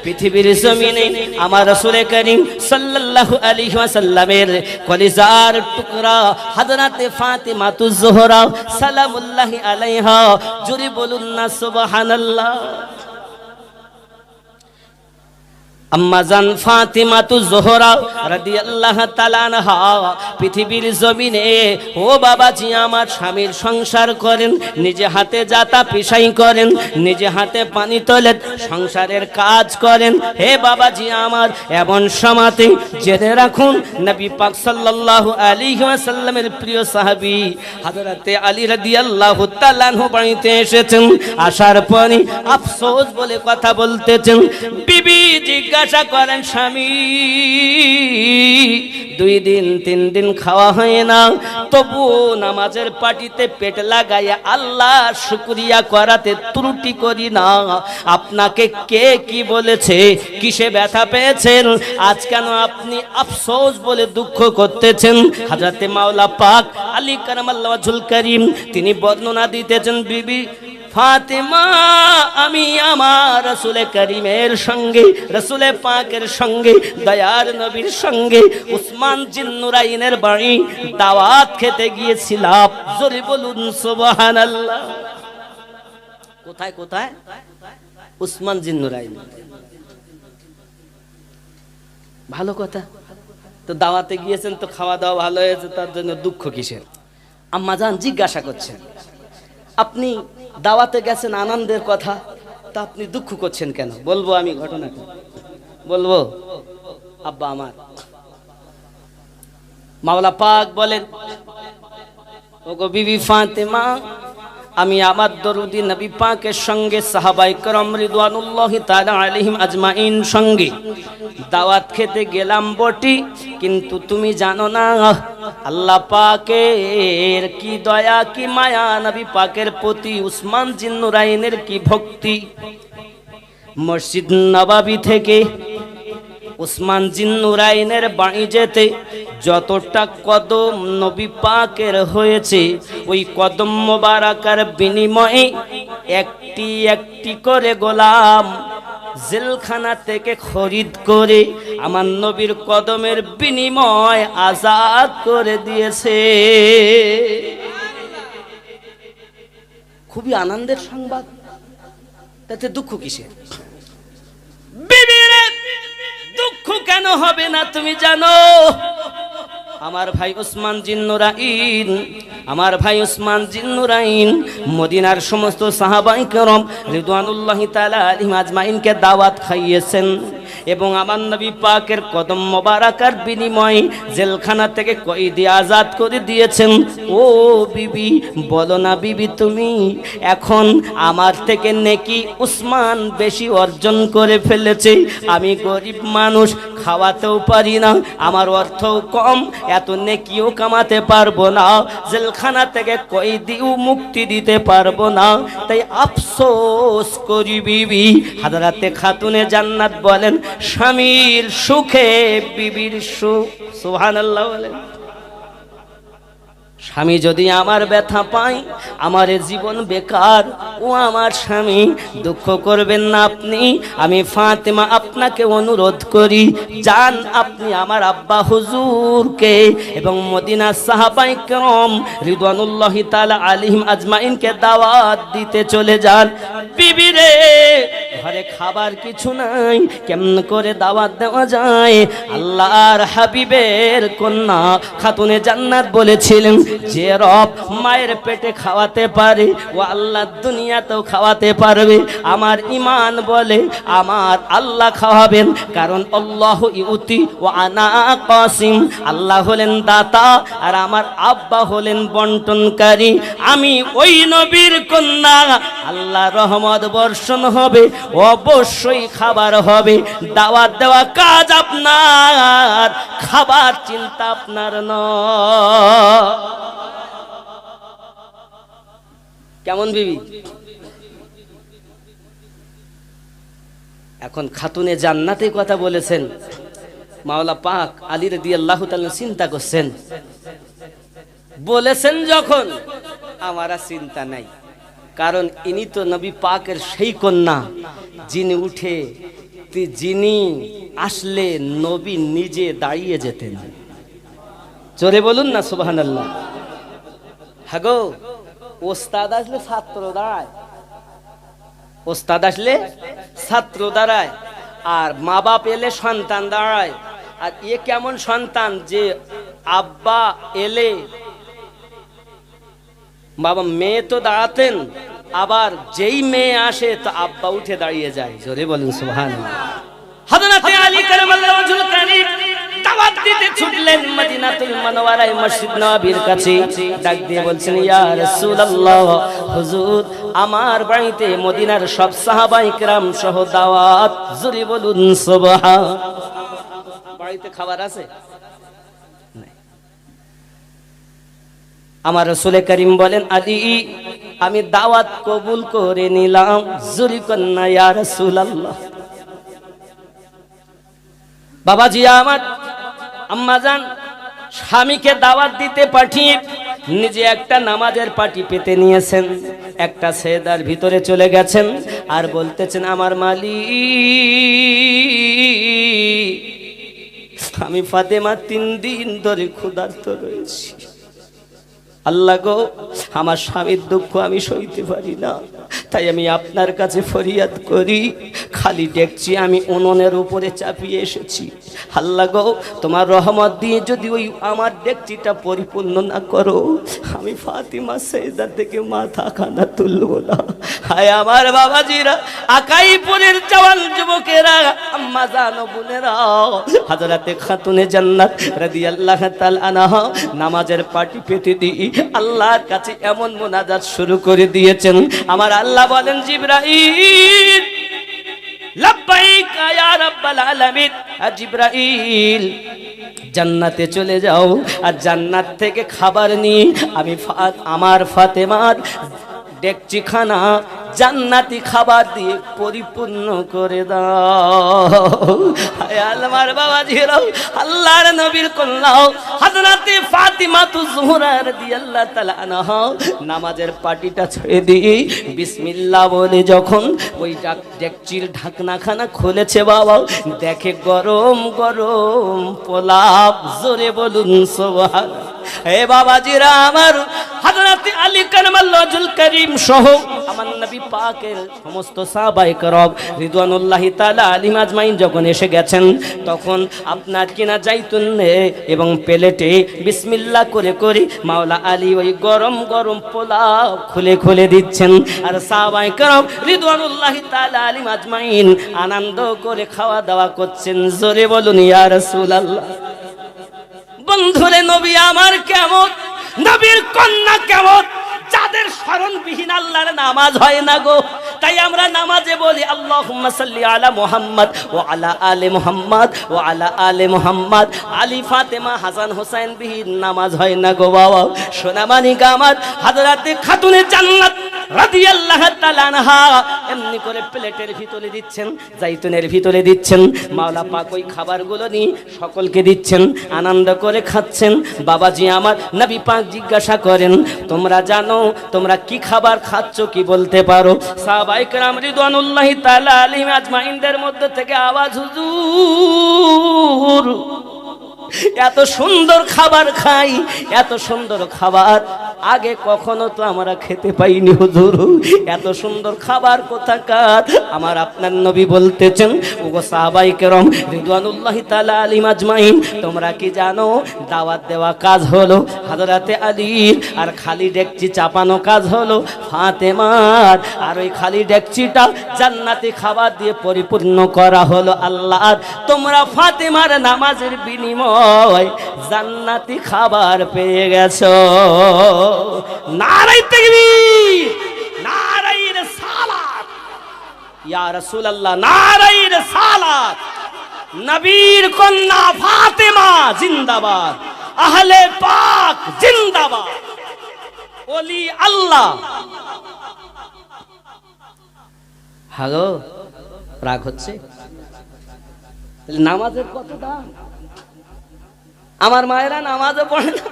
পৃথিবীর জমিনে আমার রাসূল করিম সাল্লাল্লাহু আলাইহি ওয়াসাল্লামের কলিজার টুকরা হযরতে ফাতিমাতুজ জোহরা সালামুল্লাহি আলাইহা, জোরে বলুন না সুবহানাল্লাহ। আম্মাজান ফাতিমাতুজ জোহরা রাদিয়াল্লাহু তাআলা আনহা পৃথিবীর জমিনে ও বাবাজি আমার স্বামীর সংসার করেন, নিজে হাতে জাতা পিসাই করেন, নিজে হাতে পানি তোলেন, সংসারের কাজ করেন। হে বাবাজি আমার, এমন সময়তে জেনে রাখুন নবী পাক সাল্লাল্লাহু আলাইহি ওয়াসাল্লামের প্রিয় সাহাবী হযরতে আলী রাদিয়াল্লাহু তাআলা আনহু বাড়িতে এসেছেন। আসার পরে আফসোস বলে কথা বলতেছেন। বিবি জিজ্ঞাসা করেন, স্বামী 2 দিন 3 দিন খাওয়া হয় না, তবু নামাজের পাটিতে পেট লাগাইয়া আল্লাহ শুকরিয়া করাতে ত্রুটি করি না, আপনাকে কে কি বলেছে, কিসে ব্যথা পেয়েছেন, আজ কেন আপনি আফসোস বলে দুঃখ করতেছেন? হযরতে মাওলা পাক আলী কারামাল্লাহু ওয়াজহুল কারীম তিনি বর্ণনা দিতেছেন, বিবি ফাতেমা আমি আমার রাসূল করিমের সঙ্গে, রাসূল পাকের সঙ্গে, দয়ার নবীর সঙ্গে উসমান জিন্নুরাইনের বাড়ি দাওয়াত খেতে গিয়েছিলাম। জোরে বলুন সুবহানাল্লাহ। কোথায় কোথায়? উসমান জিন্নুরাইন। ভালো কথা তো, দাওয়াতে গিয়েছেন তো খাওয়া দাওয়া ভালো হয়েছে, তার জন্য দুঃখ কিসের? আম্মা জান জিজ্ঞাসা করছেন, আপনি দাওয়াতে গেছেন আনন্দের কথা, তা আপনি দুঃখ করছেন কেন? বলবো আমি ঘটনা বলবো। আব্বা আমার, মাওলা পাক বলেন, ওগো বিবি ফাতেমা, আমি আমার দরুদি নবী পাকের সঙ্গে সাহাবায়ে কেরাম রিদওয়ানুল্লাহি তাআলা আলাইহিম আজমাইন সঙ্গে দাওয়াত খেতে গেলাম বটি, কিন্তু তুমি জানো না আল্লাহ পাকের কি দয়া কি মায়া নবী পাকের প্রতি, উসমান জিন্নুরাইনের কি ভক্তি। মসজিদ নববী থেকে উসমান জিন্নুরাইনের বাড়ি যেতে যতটা কদম নবী পাকের হয়েছে, ওই কদম মোবারকার বিনিময়ে একটি একটি করে গোলাম জেলখানা থেকে খরিদ করে আমার নবীর কদমের বিনিময় আজাদ করে দিয়েছে। খুবই আনন্দের সংবাদ, তাতে দুঃখ কিসের? বিবিরে দুঃখ কেন হবে না তুমি জানো? আমার ভাই উসমান জিন্নুরাইন, আমার ভাই উসমান জিন্নুরাইন মদিনার সমস্ত সাহাবায়ে কেরাম রিদওয়ানুল্লাহি তাআলা আলাইহিম আজমাইনকে দাওয়াত খাইয়েছেন এবং আমার নবী পাকের কদম মোবারকার বিনিময়ে জেলখানা থেকে কয়েদি আজাদ করে দিয়েছেন। ও বিবি বলো না বিবি, তুমি এখন আমার থেকে নেকি উসমান বেশি অর্জন করে ফেলেছে, আমি গরিব মানুষ, খাওয়াতেও পারি না, আমার অর্থও কম, এত নেকিও কামাতে পারবো না, জেলখানা থেকে কয়েদিও মুক্তি দিতে পারবো না, তাই আফসোস করি বিবি। হযরতে খাতুনে জান্নাত বলেন, স্বামীর সুখে বিবির সুখ। সুবহানাল্লাহ বলেন। স্বামী যদি আমার ব্যথা পায়, আমার জীবন বেকার, ও আমার স্বামী দুঃখ করবেন না আপনি। আমি ফাতেমা আপনাকে অনুরোধ করি, যান আপনি আমার আব্বা হুজুরকে এবং মদিনার সাহাবায়ে কেরাম রিদওয়ানুল্লাহি তাআলা আলাইহিম আজমাইনকে দাওয়াত দিতে চলে যান। বিবি রে, ঘরে খাবার কিছু নাই, কেমন করে দাওয়াত দেওয়া যায়? আল্লাহর হাবিবের কন্যা খাতুনে জান্নাত বলেছিলেন, যে রব মায়ের পেটে খাওয়াতে পারে ও আল্লাহ দুনিয়াতেও খাওয়াতে পারবে। আমার ঈমান বলে আমার আল্লাহ খাওয়াবেন, কারণ আল্লাহু ইউতি ওয়া আনা কাসিম। আল্লাহ হলেন দাতা আর আমার আব্বা হলেন বন্টনকারী। আমি ওই নবীর কন্যা, আল্লাহ রহমত বর্ষণ হবে, অবশ্যই খাবার হবে। দাওয়াত দেওয়া কাজ আপনার, খাবার চিন্তা আপনার নয়। কেমন বিবি? এখন খাতুনে জান্নাতের কথা বলেছেন, মাওলা পাক আলী রাদিয়াল্লাহু তাআলা চিন্তা করছেন, বলেছেন যখন আমার আর চিন্তা নাই, কারণ ইনি তো নবী পাকের সেই কন্যা যিনি উঠে যিনি আসলে নবী নিজে দাঁড়িয়ে যেতেন। জোরে বলুন না সুবহানাল্লাহ। হ্যাঁ গো, ওস্তাদ আসলে ছাত্র দাঁড়ায়, ওস্তাদ আসলে ছাত্র দাঁড়ায়, আর মা বাপ এলে সন্তান দাঁড়ায়। আর এ কেমন সন্তান যে আব্বা এলে বাবা, মেয়ে তো দাঁড়াতেন, আবার যেই মেয়ে আসে তো আব্বা উঠে দাঁড়িয়ে যায়। জোরে বলুন সুবহানাল্লাহ। হযরত আলী কারামাল্লাহু ওয়াজহুল কারীম দাওয়াত দিতে ছুটলেন মদিনাতুল মুনাওয়ারায় মসজিদ নববীর কাছে। ডাক দিয়ে বলছেন, ইয়া রাসূলুল্লাহ, হুজুর আমার বাড়িতে মদিনার সব সাহাবায়ে কেরাম সহ দাওয়াত। জোরে বলুন সুবহান। বাড়িতে খাবার আছে? আমার রাসূল করিম বলেন, আলী আমি দাওয়াত কবুল করে নিলাম। জোরে কন্না ইয়া রাসূলুল্লাহ। বাবাজি আমার, আম্মাজান স্বামীকে দাওয়াত দিতে পাঠিয়ে নিজে একটা নামাজের পার্টি পেতে নিয়েছেন, একটা সেজদার ভিতরে চলে গেছেন আর বলতেছেন, আমার মালিক আমি ফাতেমা 3 দিন ধরে ক্ষুধার্ত রয়েছি। আল্লাহ গো, আমার স্বামীর দুঃখ আমি সইতে পারি না, তাই আমি আপনার কাছে ফরিয়াদ করি, খালি ডেকচি আমি উনুনের উপরে চাপিয়ে এসেছি। আল্লাহ গো, তোমার রহমত দিয়ে যদি ওই আমার ডেকচিটা পরিপূর্ণ না করো, আমি ফাতিমা সেজদা থেকে মাথা খানা তুলব না। হায় আমার বাবাজিরা, আকাইপুরের জওয়ান যুবকেরা, আম্মা জান বোনেরা, হযরতে খাতুনে জান্নাত রাদিয়াল্লাহু তাআলা আনহা নামাজের পার্টি পেতে দিয়ে আল্লাহর কাছে এমন মুনাজাত শুরু করে দিয়েছেন। আমার আল্লাহ বলেন, জিবরাইল লাব্বাইক ইয়া রাব্বাল আলামিন, জিবরাইল জান্নাতে চলে যাও আর জান্নাত থেকে খাবার নিয়ে আমি আমার ফাতেমার ডেকচিখানা জান্নাতি খাবার দিয়ে পরিপূর্ণ করে দাও। হায় আল্লাহর বাবাজিরাও, আল্লাহর নবীর কন্যা হযরতে ফাতিমা তুজহুরা রাদিয়াল্লাহু তাআলা আনহা নামাজের পাটিটা ছেড়ে দিয়ে বিসমিল্লাহ বলে যখন ওই ডেকচির ঢাকনাখানা খুলেছে, বাবা দেখে গরম গরম পোলাও। জোরে বলুন সুবহানাল্লাহ। হে বাবাজিরা আমার, হযরত আলী কারামাল্লাহু ওয়াজহুল কারীম সহ আমার নবী পাকের সমস্ত সাহাবায়ে কেরাম রিদওয়ানুল্লাহি তাআলা আলাইহিম আজমাইন যখন এসে গেছেন, তখন আপনার কিনা জাইতুনে এবং প্লেটে বিসমিল্লাহ করে করে মাওলা আলী ওই গরম গরম পোলাও খুলে খুলে দিচ্ছেন, আর সাহাবায়ে কেরাম রিদওয়ানুল্লাহি তাআলা আলাইহিম আজমাইন আনন্দ করে খাওয়া দাওয়া করছেন। জোরে বলুন ইয়া রাসূলুল্লাহ। বন্ধুরে, নবী আমার কেমন, নবীর কন্যা কেমন, যাদের স্মরণবিহীন আল্লাহর নামাজ হয় না গো। তাই আমরা নামাজে বলি আল্লাহুম্মা সাল্লি আলা মুহাম্মদ ওয়া আলা আলি মুহাম্মদ ওয়া আলা আলি মুহাম্মদ। আলী ফাতেমা হাসান হোসেন বিহীন নামাজ হয় না গো বাবা। সোনামানিকা আমার হযরতে খাতুনে জান্নাত রাদিয়াল্লাহু তাআলা আনহা এমনি করে প্লেটের ভিতরে দিচ্ছেন, জাইতুনের ভিতরে দিচ্ছেন, মাওলা পাক ওই খাবারগুলো নিয়ে সকলকে দিচ্ছেন, আনন্দ করে খাচ্ছেন। বাবাজি আমার, নবী পাক জিজ্ঞাসা করেন, তোমরা জানো তোমরা কি খাবার খাচ্ছ, কি বলতে পারো? সাহাবায়ে কেরাম রিদওয়ানুল্লাহি তাআলা আলাইহিম আজমাইনদের মধ্যে থেকে আওয়াজ, হুজুর এত সুন্দর খাবার খাই, এত সুন্দর খাবার আগে কখনো তো আমরা খেতে পাইনি হুজুর। এত সুন্দর খাবার কোথাকার? আমার আপনার নবী বলতেছেন, ওগো সাহাবায়ে কেরাম রিদওয়ানুল্লাহি তাআলা আলাইহিম আজমাইন, তোমরা কি জানো দাওয়াত দেওয়া কাজ হলো হযরতে আলীর, আর খালি ডেকচি চাপানো কাজ হলো ফাতেমার, আর ওই খালি ডেকচিটা জান্নাতি খাবার দিয়ে পরিপূর্ণ করা হলো আল্লাহর। তোমরা ফাতেমার নামাজের বিনিময় জান্নাতি খাবার পেয়ে গেছো। নারায়ে তাকবীর, নারায়ে রিসালাত, ইয়া রাসূলুল্লাহ নারায়ে রিসালাত। নবীর কন্যা ফাতেমা জিন্দাবাদ, আহলে পাক জিন্দাবাদ, ওলি আল্লাহ। হ্যালো, রাগ হচ্ছে? নামাজের কত দাম। আমার মায়েরা নামাজও পড়ে না,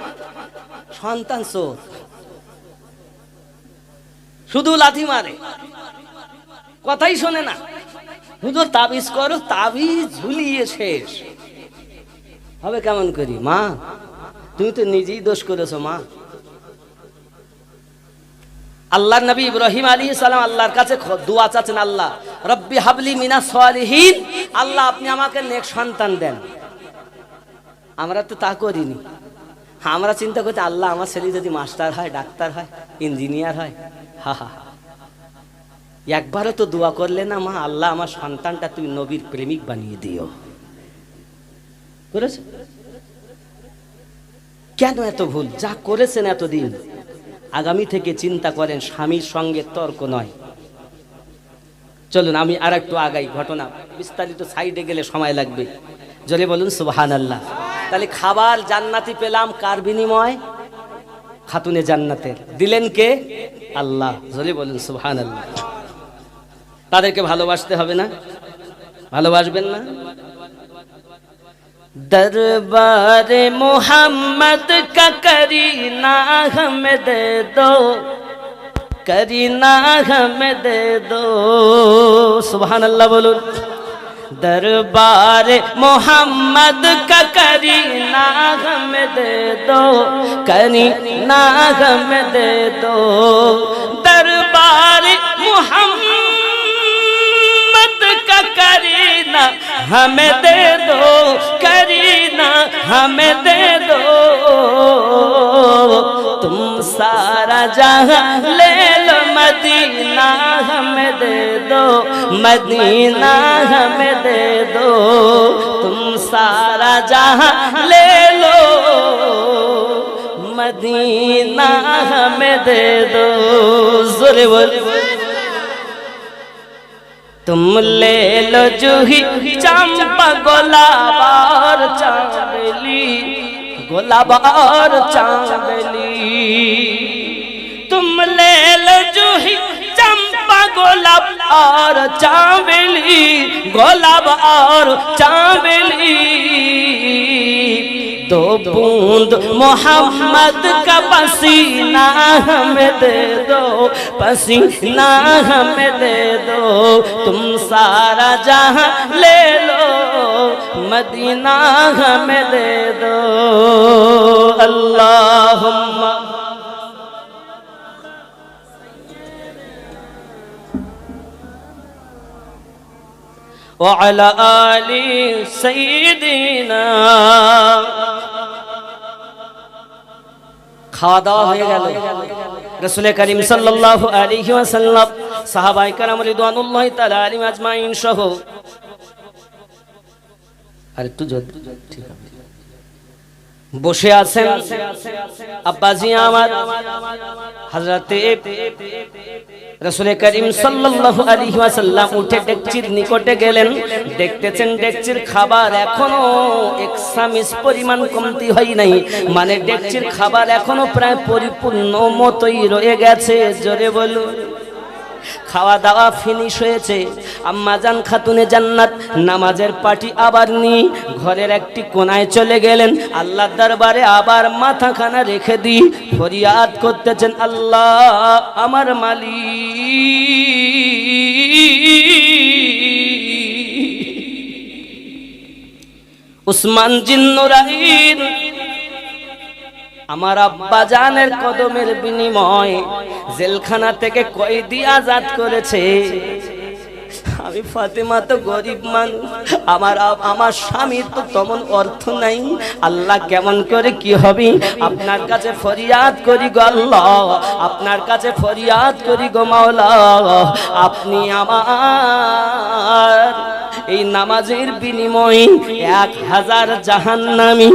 সন্তান চোর, শুধু লাথি মারে, কথাই শোনে না। হুজুর তাবিজ করো, তাবিজ ঝুলিয়ে শেষ হবে কেমন করি? মা তুমি তো নিজেই দোষ করেছো মা। আল্লাহর নবী ইব্রাহিম আলাইহিস সালাম আল্লাহর কাছে দোয়া চাচ্ছেন, আল্লাহ রব্বি হাবলি মিনাস সালিহিন, আল্লাহ আপনি আমাকে নেক সন্তান দেন। আমরা তো তা করিনি। আমরা চিন্তা করছি আল্লাহ আমার ছেলে যদি মাস্টার হয়, ডাক্তার হয়, ইঞ্জিনিয়ার হয়। হা হা, একবারও তো দোয়া করলে না মা, আল্লাহ আমার সন্তানটা তুমি নবীর প্রেমিক বানিয়ে দিও। করেছো? কেন এত ভুল? যা করেছেন এতদিন, আগামী থেকে চিন্তা করেন, স্বামীর সঙ্গে তর্ক নয়। চলুন আমি আর একটু আগাই, ঘটনা বিস্তারিত সাইডে গেলে সময় লাগবে। জোরে বলুন সুবহানাল্লাহ। তাহলে খাবার জান্নাতি পেলাম কার বিনিময়? খাতুনে জান্নাতের। দিলেন কে? আল্লাহ। জোরে বলুন সুবহানাল্লাহ। তাদেরকে ভালোবাসতে হবে না? ভালোবাসবেন না? दरबारे मोहम्मद का करीना हमें दे दो, करीना हमें दे दो। सुभान अल्लाह बोलो। दरबारे मोहम्मद का करीना हमें दे दो, करीना हमें दे दो। दरबारे मोहम्मद का करीना हमें दे दो, करीना हमें दे दो। तुम सारा जहां ले लो, मदीना हमें दे दो, मदीना हमें दे दो। तुम सारा जहां ले लो, मदीना हमें दे दो। जोरे बोल। तुम ले लो जूही चंपा गुलाब और चांदली, गुलाब और चांदली। तुम ले लो जूही चंपा गुलाब और चांदली, गुलाब और चांदली। दो बूंद मोहम्मद का पसीना हमें दे दो, पसीना हमें दे दो। तुम सारा जहां ले लो, मदीना हमें दे दो। अल्लाहुम्मा وعلى آل سيدنا। খাওয়া দাওয়া হয়ে গেল। রাসূল করিম সাল্লাল্লাহু আলাইহি ওয়াসাল্লাম, সাহাবায়ে কেরাম রিদওয়ানুল্লাহি তাআলা আলাইহিম আজমাইন সহ, আর একটু ঠিক আছে, বসে আছেন। আব্বাজি আমার হযরতে রাসূল করিম সাল্লাল্লাহু আলাইহি ওয়াসাল্লাম উঠে ডেকচির নিকটে গেলেন। দেখতেছেন ডেকচির খাবার এখনো এক চামচ পরিমাণ কমতি হয় নাই, মানে ডেকচির খাবার এখনো প্রায় পরিপূর্ণ মতোই রয়ে গেছে। জোরে বলুন। খাওয়া দাওয়া ফিনিশ হয়েছে। আম্মাজান খাতুনে জান্নাত নামাজের পাটি আবার নিয়ে ঘরের একটি কোনায় চলে গেলেন। আল্লাহর দরবারে আবার মাথাখানা রেখে দিয়ে ফরিয়াদ করতেছেন, আল্লাহ আমার মালিক উসমান জিন্নুরাইন আমার আব্বা জানের কদমের বিনিময় জেলখানা থেকে কয়েদি আজাদ করেছে। আমি ফাতেমা তো গরিব মানুষ, আমার স্বামীর তো তেমন অর্থ নাই। আল্লাহ কেমন করে কি হবে? আপনার কাছে ফরিয়াদ করি গো আল্লাহ, আপনার কাছে ফরিয়াদ করি গো মাওলা। আপনি আমার এই নামাজের বিনিময়ে 1000 জাহান্নামী,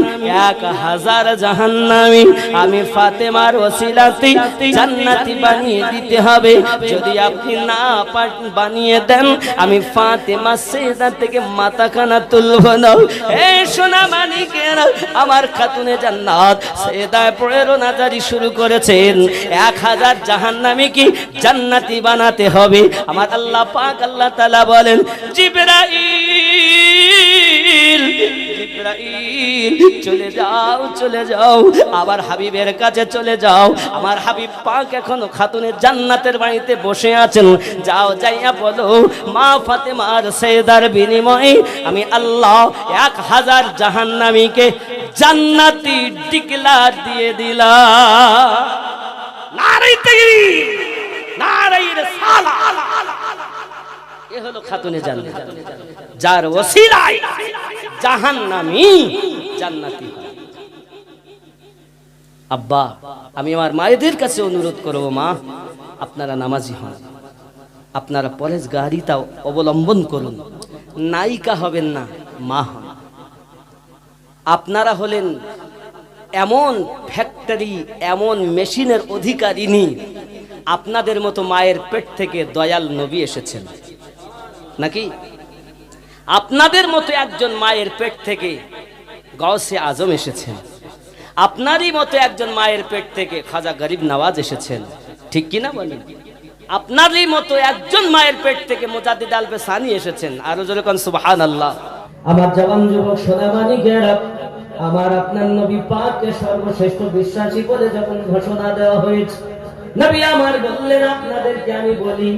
1000 জাহান্নামী আমি ফাতেমার ওসিলাতে জান্নাতি বানিয়ে দিতে হবে। যদি আপনি না বানিয়ে দেন, আমি ফাতেমা সেজদা থেকে মাথাখানা তুলব না। এই সোনা মানিকেরা, আমার খাতুনে জান্নাত সেজদায় পড়ে রোনাজারি শুরু করেছেন। 1000 জাহান্নামী কি জান্নাতি বানাতে হবে। আমার আল্লাহ পাক আল্লাহ তাআলা বলেন, জিবরাইল জিবরাইল চলে যাও চলে যাও, আবার হাবিবের কাছে চলে যাও। আমার হাবিব পাক এখনো খাতুনের জান্নাতের বাড়িতে বসে আছেন। যাও যাইয়া বলো, মা ফাতেমার সেজদার বিনিময়ে আমি আল্লাহ 1000 জাহান্নামীকে জান্নাতি ডিক্লার দিয়ে দিলাম। নারে তাকবীর, নারে রিসালাত। এ হলো খাতুনে জান্নাত, যার ওসিলায় জাহান্নামী জান্নাতি হয়। আব্বা, আমি আমার মায়েদের কাছে অনুরোধ করব, মা আপনারা নামাজি হন, আপনারা পরেজগারিতা অবলম্বন করুন, নায়িকা হবেন না, মা হন। আপনারা হলেন এমন ফ্যাক্টরি, এমন মেশিনের অধিকারিনী, আপনাদের মতো মায়ের পেট থেকে দয়াল নবী এসেছেন নাকি? আপনাদের মতো একজন মায়ের পেট থেকে গাউসে আজম এসেছেন, আপনারই মতো একজন মায়ের পেট থেকে খাজা গরিব নওয়াজ এসেছেন, ঠিক কি না বলেন? আপনারই মতো একজন মায়ের পেট থেকে মুজাদ্দিদ আল বেসানি এসেছেন। আরো জোরে কোন সুবহানাল্লাহ। আমার জওয়ান যুবক সোনামানিকেরা, আমার আপনার নবী পাককে সর্বশ্রেষ্ঠ বিশ্বাসী বলে যখন ঘোষণা দেওয়া হয়েছে, নবী আমার বললেন, আপনাদেরকে আমি বলি,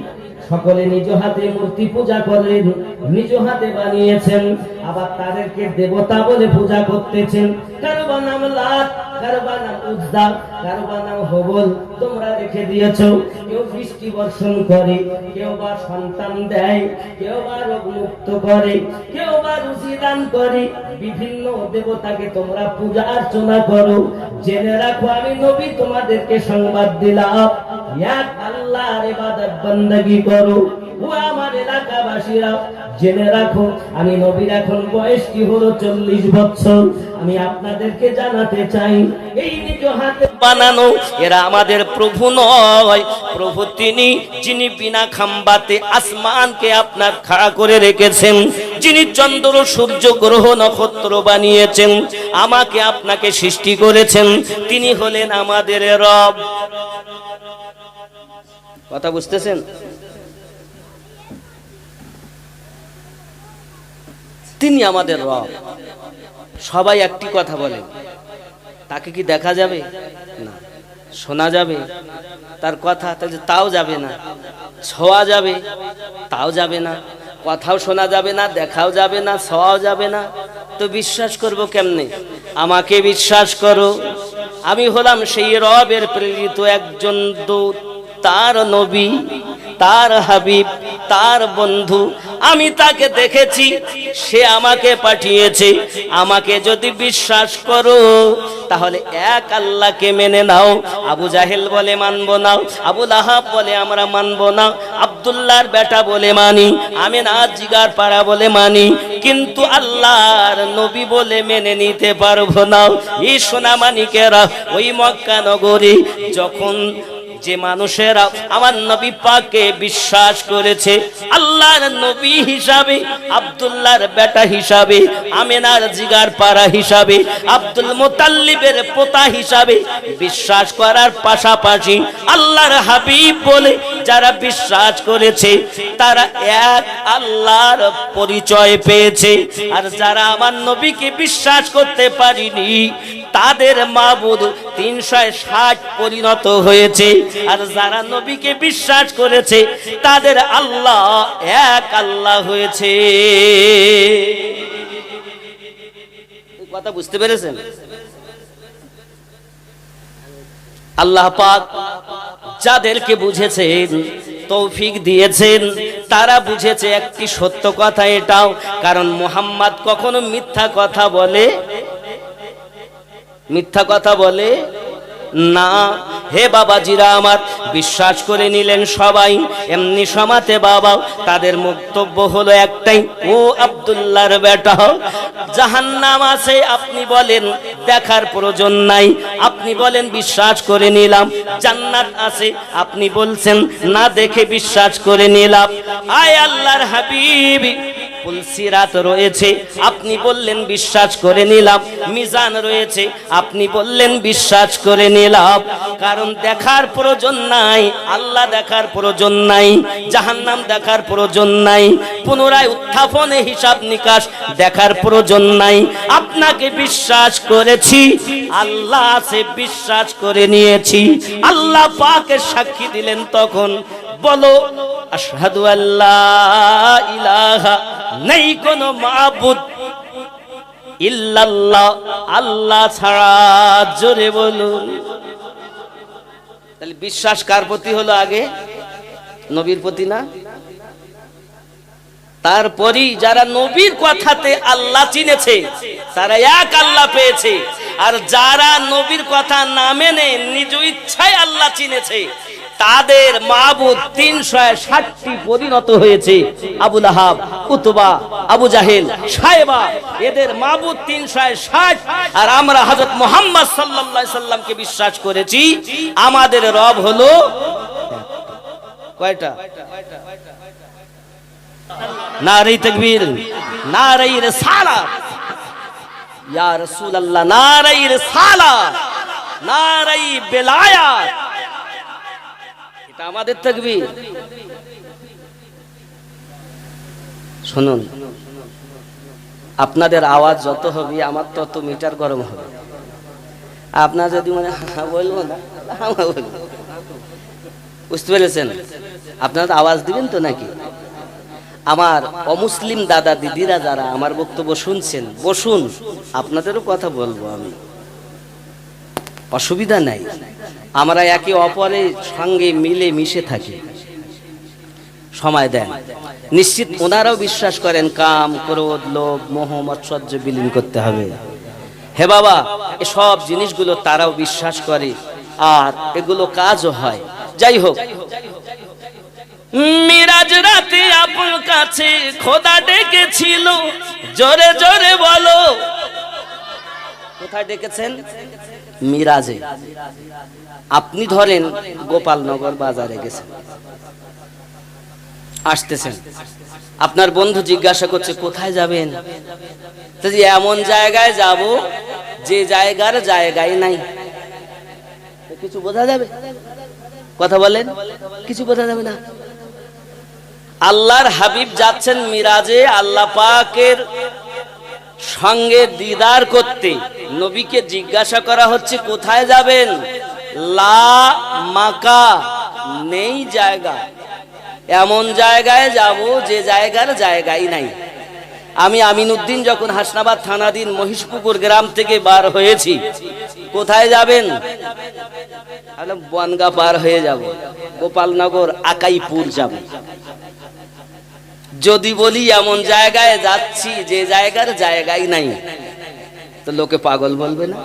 সকলে নিজ হাতে মূর্তি পূজা করেন, নিজ হাতে বানিয়েছেন, আবার তাদেরকে দেবতা বলে পূজা করতেছেন। কারো বা নাম লাত, কারো বা নাম উজ্জা, কারো বা নাম হবল তোমরা রেখে দিয়েছো। কেউ বৃষ্টি বর্ষণ করে, কেউ বা সন্তান দেয়, কেউ বা রোগ মুক্ত করে, কেউ বা রুজি দান করে, বিভিন্ন দেবতাকে তোমরা পূজা অর্চনা করো। জেনে রাখো, আমি নবী তোমাদেরকে সংবাদ দিলাম, এক আল্লাহর ইবাদত বান্দাগি করো। ও আমার এলাকাবাসীরা, জেনে রাখো, আমি নবীর এখন বয়স কি হলো 40 বছর। আমি আপনাদেরকে জানাতে চাই, এই নিজ হাতে বানানো এরা আমাদের প্রভু নয়। প্রভু তিনি, যিনি বিনা খাম্বাতে আসমানকে আপনার খাড়া করে রেখেছেন, যিনি চন্দ্র সূর্য গ্রহ নক্ষত্র বানিয়েছেন, আমাকে আপনাকে সৃষ্টি করেছেন, তিনি হলেন আমাদের রব। কথা বুঝতেছেন? তিনি আমাদের রব। সবাই একটি কথা বলে, তাকে কি দেখা যাবে না? শোনা যাবে তার কথা? তাও যাবে না। ছোঁয়া যাবে? তাও যাবে না। কথাও শোনা যাবে না, দেখাও যাবে না, ছোঁয়াও যাবে না। তো বিশ্বাস করব কেমনে? আমাকে বিশ্বাস করো, আমি হলাম সেই রবের প্রেরিত একজন দূত, তার নবী, তার হাবিব, তার বন্ধু। আমি তাকে দেখেছি, সে আমাকে পাঠিয়েছে। আমাকে যদি বিশ্বাস করো, তাহলে এক আল্লাহকে মেনে নাও। আবু জাহেল বলে মানব না, আবু লাহাব বলে আমরা মানব না, আব্দুল্লাহর বেটা বলে মানি, আমিনা জিগার পাড়া বলে মানি, কিন্তু আল্লাহর নবী বলে মেনে নিতে পারবো না। এই সোনামানিকেরা, ওই মক্কা নগরী যখন যে মানুষেরা আমার নবী পাককে বিশ্বাস করেছে, আল্লাহর নবী হিসাবে, আব্দুল্লাহর বেটা হিসাবে, আমিনার জিগার পাড়া হিসাবে, আব্দুল মুতাল্লিবের পোতা হিসাবে বিশ্বাস করার পাশাপাশি আল্লাহর হাবিব বলে যারা বিশ্বাস করেছে, তারা এক আল্লাহর পরিচয় পেয়েছে। আর যারা আমার নবীকে বিশ্বাস করতে পারেনি, তাদের মাবুদ 360 পরিণত হয়েছে। আর যারা নবীকে বিশ্বাস করেছে, তাদের আল্লাহ এক আল্লাহ হয়েছে। কথা বুঝতে পেরেছেন? আল্লাহ পাক যাদেরকে বুঝেছেন, তৌফিক দিয়েছেন, তারা বুঝেছে একটি সত্য কথা এটাও, কারণ মুহাম্মদ কখনো মিথ্যা কথা বলে, মিথ্যা কথা বলে না। হে বাবাজিরা আমার, বিশ্বাস করে নিলেন সবাই, এমনি সমাতে বাবা, তাদের বক্তব্য হলো একটাই, ও আব্দুল্লাহর বেটা, জাহান্নাম আছে আপনি বলেন দেখার প্রয়োজন নাই, আপনি বলেন বিশ্বাস করে নিলাম, জান্নাত আছে আপনি বলছেন না দেখে বিশ্বাস করে নিলাম। আয় আল্লাহর হাবিব, পুলসিরাত রয়েছে, আপনি বললেন বিশ্বাস করে নিলাম। মিজান রয়েছে, আপনি বললেন বিশ্বাস করে নিলাম। কারণ দেখার প্রয়োজন নাই, আল্লাহ দেখার প্রয়োজন নাই, জাহান্নাম দেখার প্রয়োজন নাই, পুনরায় উত্থাপনে হিসাব নিকাশ দেখার প্রয়োজন নাই। আপনাকে বিশ্বাস করেছি, আল্লাহ আছে বিশ্বাস করে নিয়েছি। আল্লাহ পাকের সাক্ষী দিলেন তখন, বলো আশহাদু আল্লা ইলাহা, নেই কোনো মাবুদ ইল্লাল্লাহ, আল্লাহ ছাড়া। জোরে বলুন। তাহলে বিশ্বাস কার প্রতি হলো আগে? নবীর প্রতি না? তারপরই যারা নবীর কথাতে আল্লাহ চিনেছে তারা এক আল্লাহ পেয়েছে, আর যারা নবীর কথা না মেনে নিজ ইচ্ছায় আল্লাহ চিনেছে তাদের মাবুদ 360টি পরিণত হয়েছে। আবু লাহাব, উতবা, আবু জাহেল, সায়েবা, এদের মাবুদ 360। আর আমরা হযরত মুহাম্মদ সাল্লাল্লাহু আলাইহি সাল্লামকে বিশ্বাস করেছি, আমাদের রব হলো কয়টা? নারে তাকবীর, নারে রিসালাত, ইয়া রাসূলুল্লাহ, নারে রিসালাত, নারে বেলায়াত। এটা আমাদের তাকবীর। শুনুন, আপনাদের আওয়াজ যত হবে আমার তত মিটার গরম হবে। আপনার যদি মনে বলবো না, বুঝতে পেরেছেন? আপনারা আওয়াজ দিবেন তো নাকি? আমার অমুসলিম দাদা দিদিরা যারা আমার বক্তব্য শুনছেন, বসুন, আপনাদেরও কথা বলবো আমি, অসুবিধা নাই। আমরা একে অপরের সঙ্গে মিলে মিশে থাকি, সময় দেন। নিশ্চিত ওনারাও বিশ্বাস করেন কাম, ক্রোধ, লোভ, মোহ, মৎসর্য বিলীন করতে হবে। হে বাবা, এসব জিনিসগুলো তারাও বিশ্বাস করে, আর এগুলো কাজও হয়। যাই হোক, মিরাজ রাতে আপনার কাছে খোদা ডেকেছিল, জোরে জোরে বলো। কোথায় ডেকেছেন? মিরাজে। আপনি ধরেন গোপালনগর বাজারে গেছেন, আসতেছেন, আপনার বন্ধু জিজ্ঞাসা করছে কোথায় যাবেন? এমন জায়গায় যাব যে জায়গার জায়গায় নাই। কিছু বোঝা যাবে? কথা বলেন, কিছু বোঝা যাবে না। আল্লাহর হাবিব যাচ্ছেন মিরাজে আল্লাহ পাকের সঙ্গে দিদার করতে। নবীকে জিজ্ঞাসা করা হচ্ছে কোথায় যাবেন? লা মাকা, নেই জায়গা, এমন জায়গায় যাব যে জায়গার জায়গাই নাই। আমি আমিনউদ্দিন যখন হাসনাবাদ থানাধীন মহিষপুকুর গ্রাম থেকে বার হয়েছি, কোথায় যাবেন? বনগা পার হয়ে যাব, গোপালনগর আকাইপুর যাব। যদি বলি এমন জায়গায় যাচ্ছি যে জায়গার জায়গাই নাই, তো লোকে পাগল বলবে না?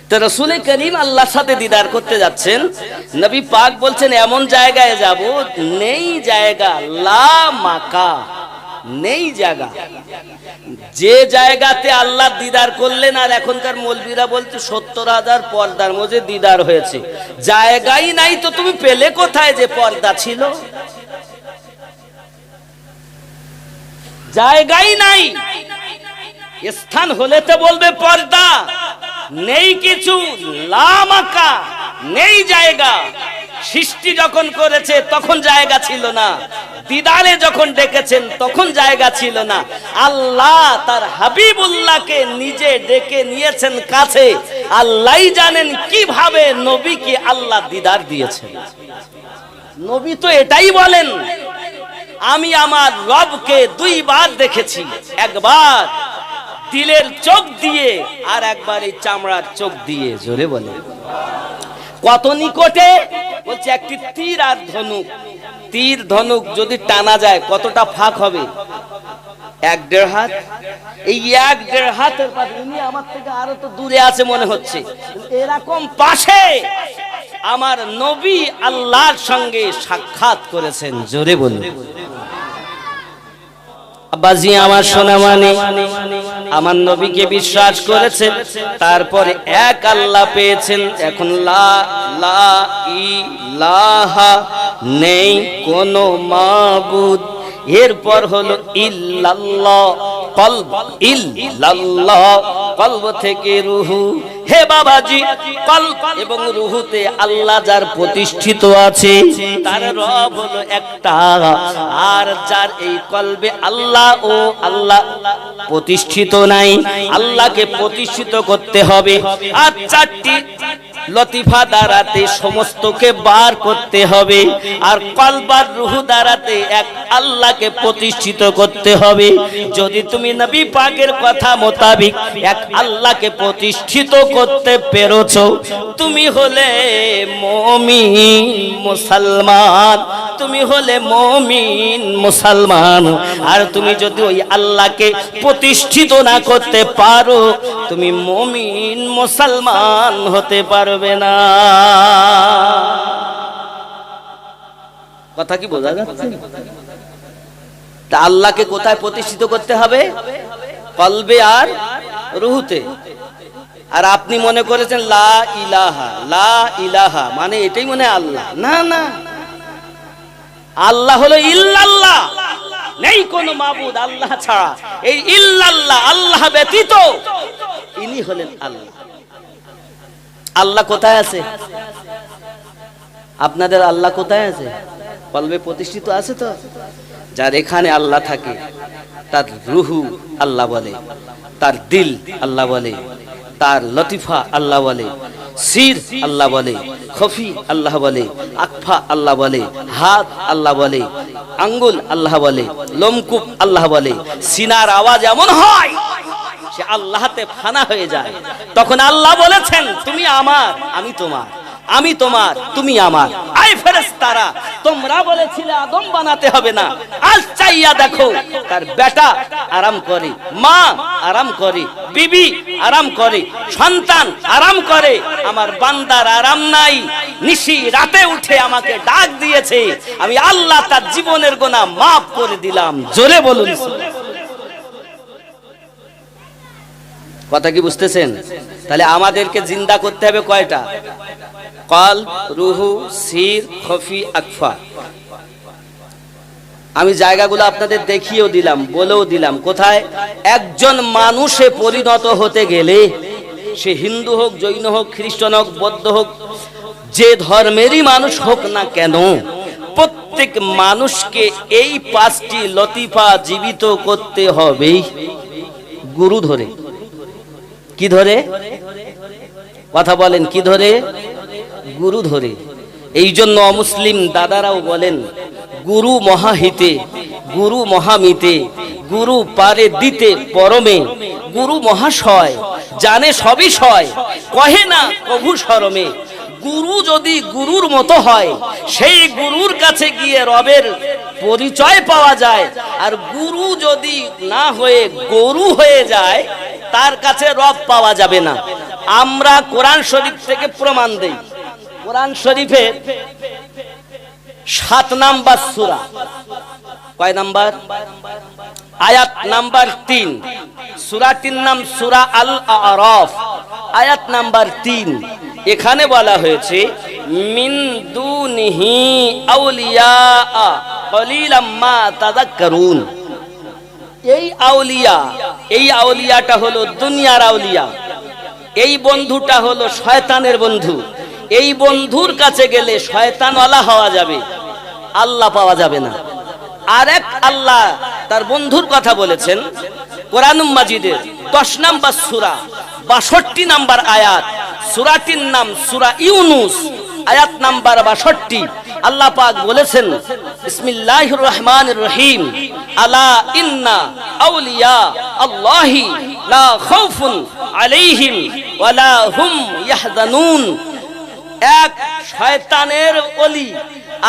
তো রাসূল করিম আল্লাহর সাথে দিদার করতে যাচ্ছেন, নবী পাক বলছেন এমন জায়গায় যাব নেই জায়গা, লা মাকা, নেই জায়গা। যে জায়গাতে আল্লাহ দিদার করলেন, আর এখনকার মৌলবীরা বলছে 70,000 পর্দার মধ্যে দিদার হয়েছে, জায়গাই নাই, তো তুমি পেলে কোথায় যে পর্দা ছিল? জায়গাই নাই। স্থান হলে তো বলবে পর্দা, নেই কিছু, লা মাকা, নেই জায়গা। সৃষ্টি যখন করেছে তখন জায়গা ছিল না, দিদারে যখন ডেকেছেন তখন জায়গা ছিল না। আল্লাহ তার হাবিবুল্লাহকে নিজে ডেকে নিয়েছেন কাছে, আল্লাহই জানেন কিভাবে নবীকে আল্লাহ দিদার দিয়েছেন। নবী তো এটাই বলেন, আমি আমার রবকে 2 বার দেখেছি, একবার দিলের চোখ দিয়ে আর একবার এই চামড়ার চোখ দিয়ে। জোরে বলে কত নিকটে? বলছে একটি তীর আর ধনুক। তীর ধনুক যদি টানা যায় কতটা ফাঁক হবে? 1-1.5 হাত। এই 1-1.5 হাতের পাশে, ইনি আমার থেকে আরো তো দূরে আছে মনে হচ্ছে, এরকম পাশে আমার নবী আল্লাহর সঙ্গে সাক্ষাৎ করেছেন। জোরে বলুন। আব্বাজি আমার সোনা মানে, আমার নবীকে বিশ্বাস করেছেন, তারপরে এক আল্লাহ পেয়েছেন। এখন লা ইলাহা, নেই কোনো মাবুদ এরপর হলো ইল্লাল্লাহ, কলব, ইল্লাল্লাহ কলব থেকে রুহু। হে বাবাজি, কলব এবং রুহুতে আল্লাহ যার প্রতিষ্ঠিত আছে তার রব হলো একটা, আর যার এই কলবে আল্লাহ ও আল্লাহ প্রতিষ্ঠিত নাই, আল্লাহকে প্রতিষ্ঠিত করতে হবে। আর চারটি লতিফা দ্বারাতে সমস্তকে বার করতে হবে, আর কলব আর রুহু দ্বারাতে এক আল্লাহকে প্রতিষ্ঠিত করতে হবে। যদি তুমি নবী পাকের কথা মোতাবিক এক আল্লাহকে প্রতিষ্ঠিত করতে পেরেছো, তুমি হলে মুমিন মুসলমান, তুমি হলে মুমিন মুসলমান। আর তুমি যদি ওই আল্লাহকে প্রতিষ্ঠিত না করতে পারো, তুমি মুমিন মুসলমান হতে পারবে না। কথা কি বোঝা যাচ্ছে? তা আল্লাহকে কোথায় প্রতিষ্ঠিত করতে হবে? কলবে আর রুহুতে। আর আপনি মনে করেছেন লা ইলাহা, লা ইলাহা মানে এটাই মনে আল্লাহ। না না, আল্লাহ হলো ইল্লাল্লাহ, নেই কোনো মাবুদ আল্লাহ ছাড়া। এই ইল্লাল্লাহ, আল্লাহ ব্যতীত, ইনি হলেন আল্লাহ। আল্লাহ কোথায় আছে? আপনাদের আল্লাহ কোথায় আছে? কলবে প্রতিষ্ঠিত আছে তো? যার এখানে আল্লাহ থাকে তার রুহু আল্লাহ বলে, তার দিল আল্লাহ বলে, তার লতিফা আল্লাহ বলে, সির আল্লাহ বলে, খফি আল্লাহ বলে, আকফা আল্লাহ বলে, হাত আল্লাহ বলে, আঙ্গুল আল্লাহ বলে, লোমকূপ আল্লাহ বলে। সিনার আওয়াজ এমন হয় সে আল্লাহতে ফানা হয়ে যায়। তখন আল্লাহ বলেছেন, তুমি আমার, আমি তোমার, আমি তোমার, তুমি আমার। আই ফেরেশতারা, তোমরা বলেছিলে আদম বানাতে হবে না, আজ চাইয়া দেখো তার বেটা আরাম করে, মা আরাম করে, বিবি আরাম করে, সন্তান আরাম করে, আমার বান্দার আরাম নাই। নিশি রাতে উঠে আমাকে ডাক দিয়েছে, আমি আল্লাহ তার জীবনের গুনাহ মাফ করে দিলাম। জোরে বলুন। কথা কি বুঝতেছেন? তাহলে আমাদেরকে জিন্দা করতে হবে কয়টা? কলব, রুহু, সির, খফি, আকফা। আমি জায়গাগুলো আপনাদের দেখিয়েও দিলাম, বলেও দিলাম। কোথায়? একজন মানুষে পরিণত হতে গেলে, সে হিন্দু হোক, জৈন হোক, খ্রিস্টান হোক, বৌদ্ধ হোক, যে ধর্মেরই মানুষ হোক না কেন, প্রত্যেক মানুষকে এই পাঁচটি লতিফা জীবিত করতে হবে। গুরু ধরে। কি ধরে? কথা বলেন, কি ধরে? গুরু ধরে। এই জন্য অমুসলিম দাদারাও বলেন, গুরু মহাহিতে, গুরু মহামিতে, গুরু পারে দিতে পরমে, গুরু মহাশয় জানে সবই সয়, কহে না কভু শরমে। গুরু যদি গুরুর মতো হয়, সেই গুরুর কাছে গিয়ে রবের পরিচয় পাওয়া যায়। আর গুরু যদি না হয়ে গরু হয়ে যায়, তার কাছে রব পাওয়া যাবে না। আমরা কোরআন শরীফ থেকে প্রমাণ দেই। কোরআন শরীফের 7 নাম্বার সূরা, কয় নাম্বার? আয়াত নাম্বার 3। সূরাটির নাম সূরা আল আরাফ, আয়াত নাম্বার 3। এখানে বলা হয়েছে, মিন দুনিহি আউলিয়া কলিলাম মা তাযাক্কারুন। এই আউলিয়া, এই আউলিয়াটা হলো দুনিয়ার আউলিয়া, এই বন্ধুটা হলো শয়তানের বন্ধু। এই বন্ধুর কাছে গেলে শয়তানওয়ালা হওয়া যাবে, আল্লাহ পাওয়া যাবে না। আর এক আল্লাহ তার বন্ধুর কথা বলেছেন কোরআনুল মাজিদের 10 নাম্বার সূরা 62 নাম্বার আয়াত। সূরাটির নাম সূরা ইউনূস, আয়াত নাম্বার 62। আল্লাহ পাক বলেছেন, বিসমিল্লাহির রহমানির রহিম, আলা ইন্না আউলিয়া আল্লাহি লা খাউফুন আলাইহিম ওয়ালা হুম ইয়াহজানুন। এক শয়তানের ওলি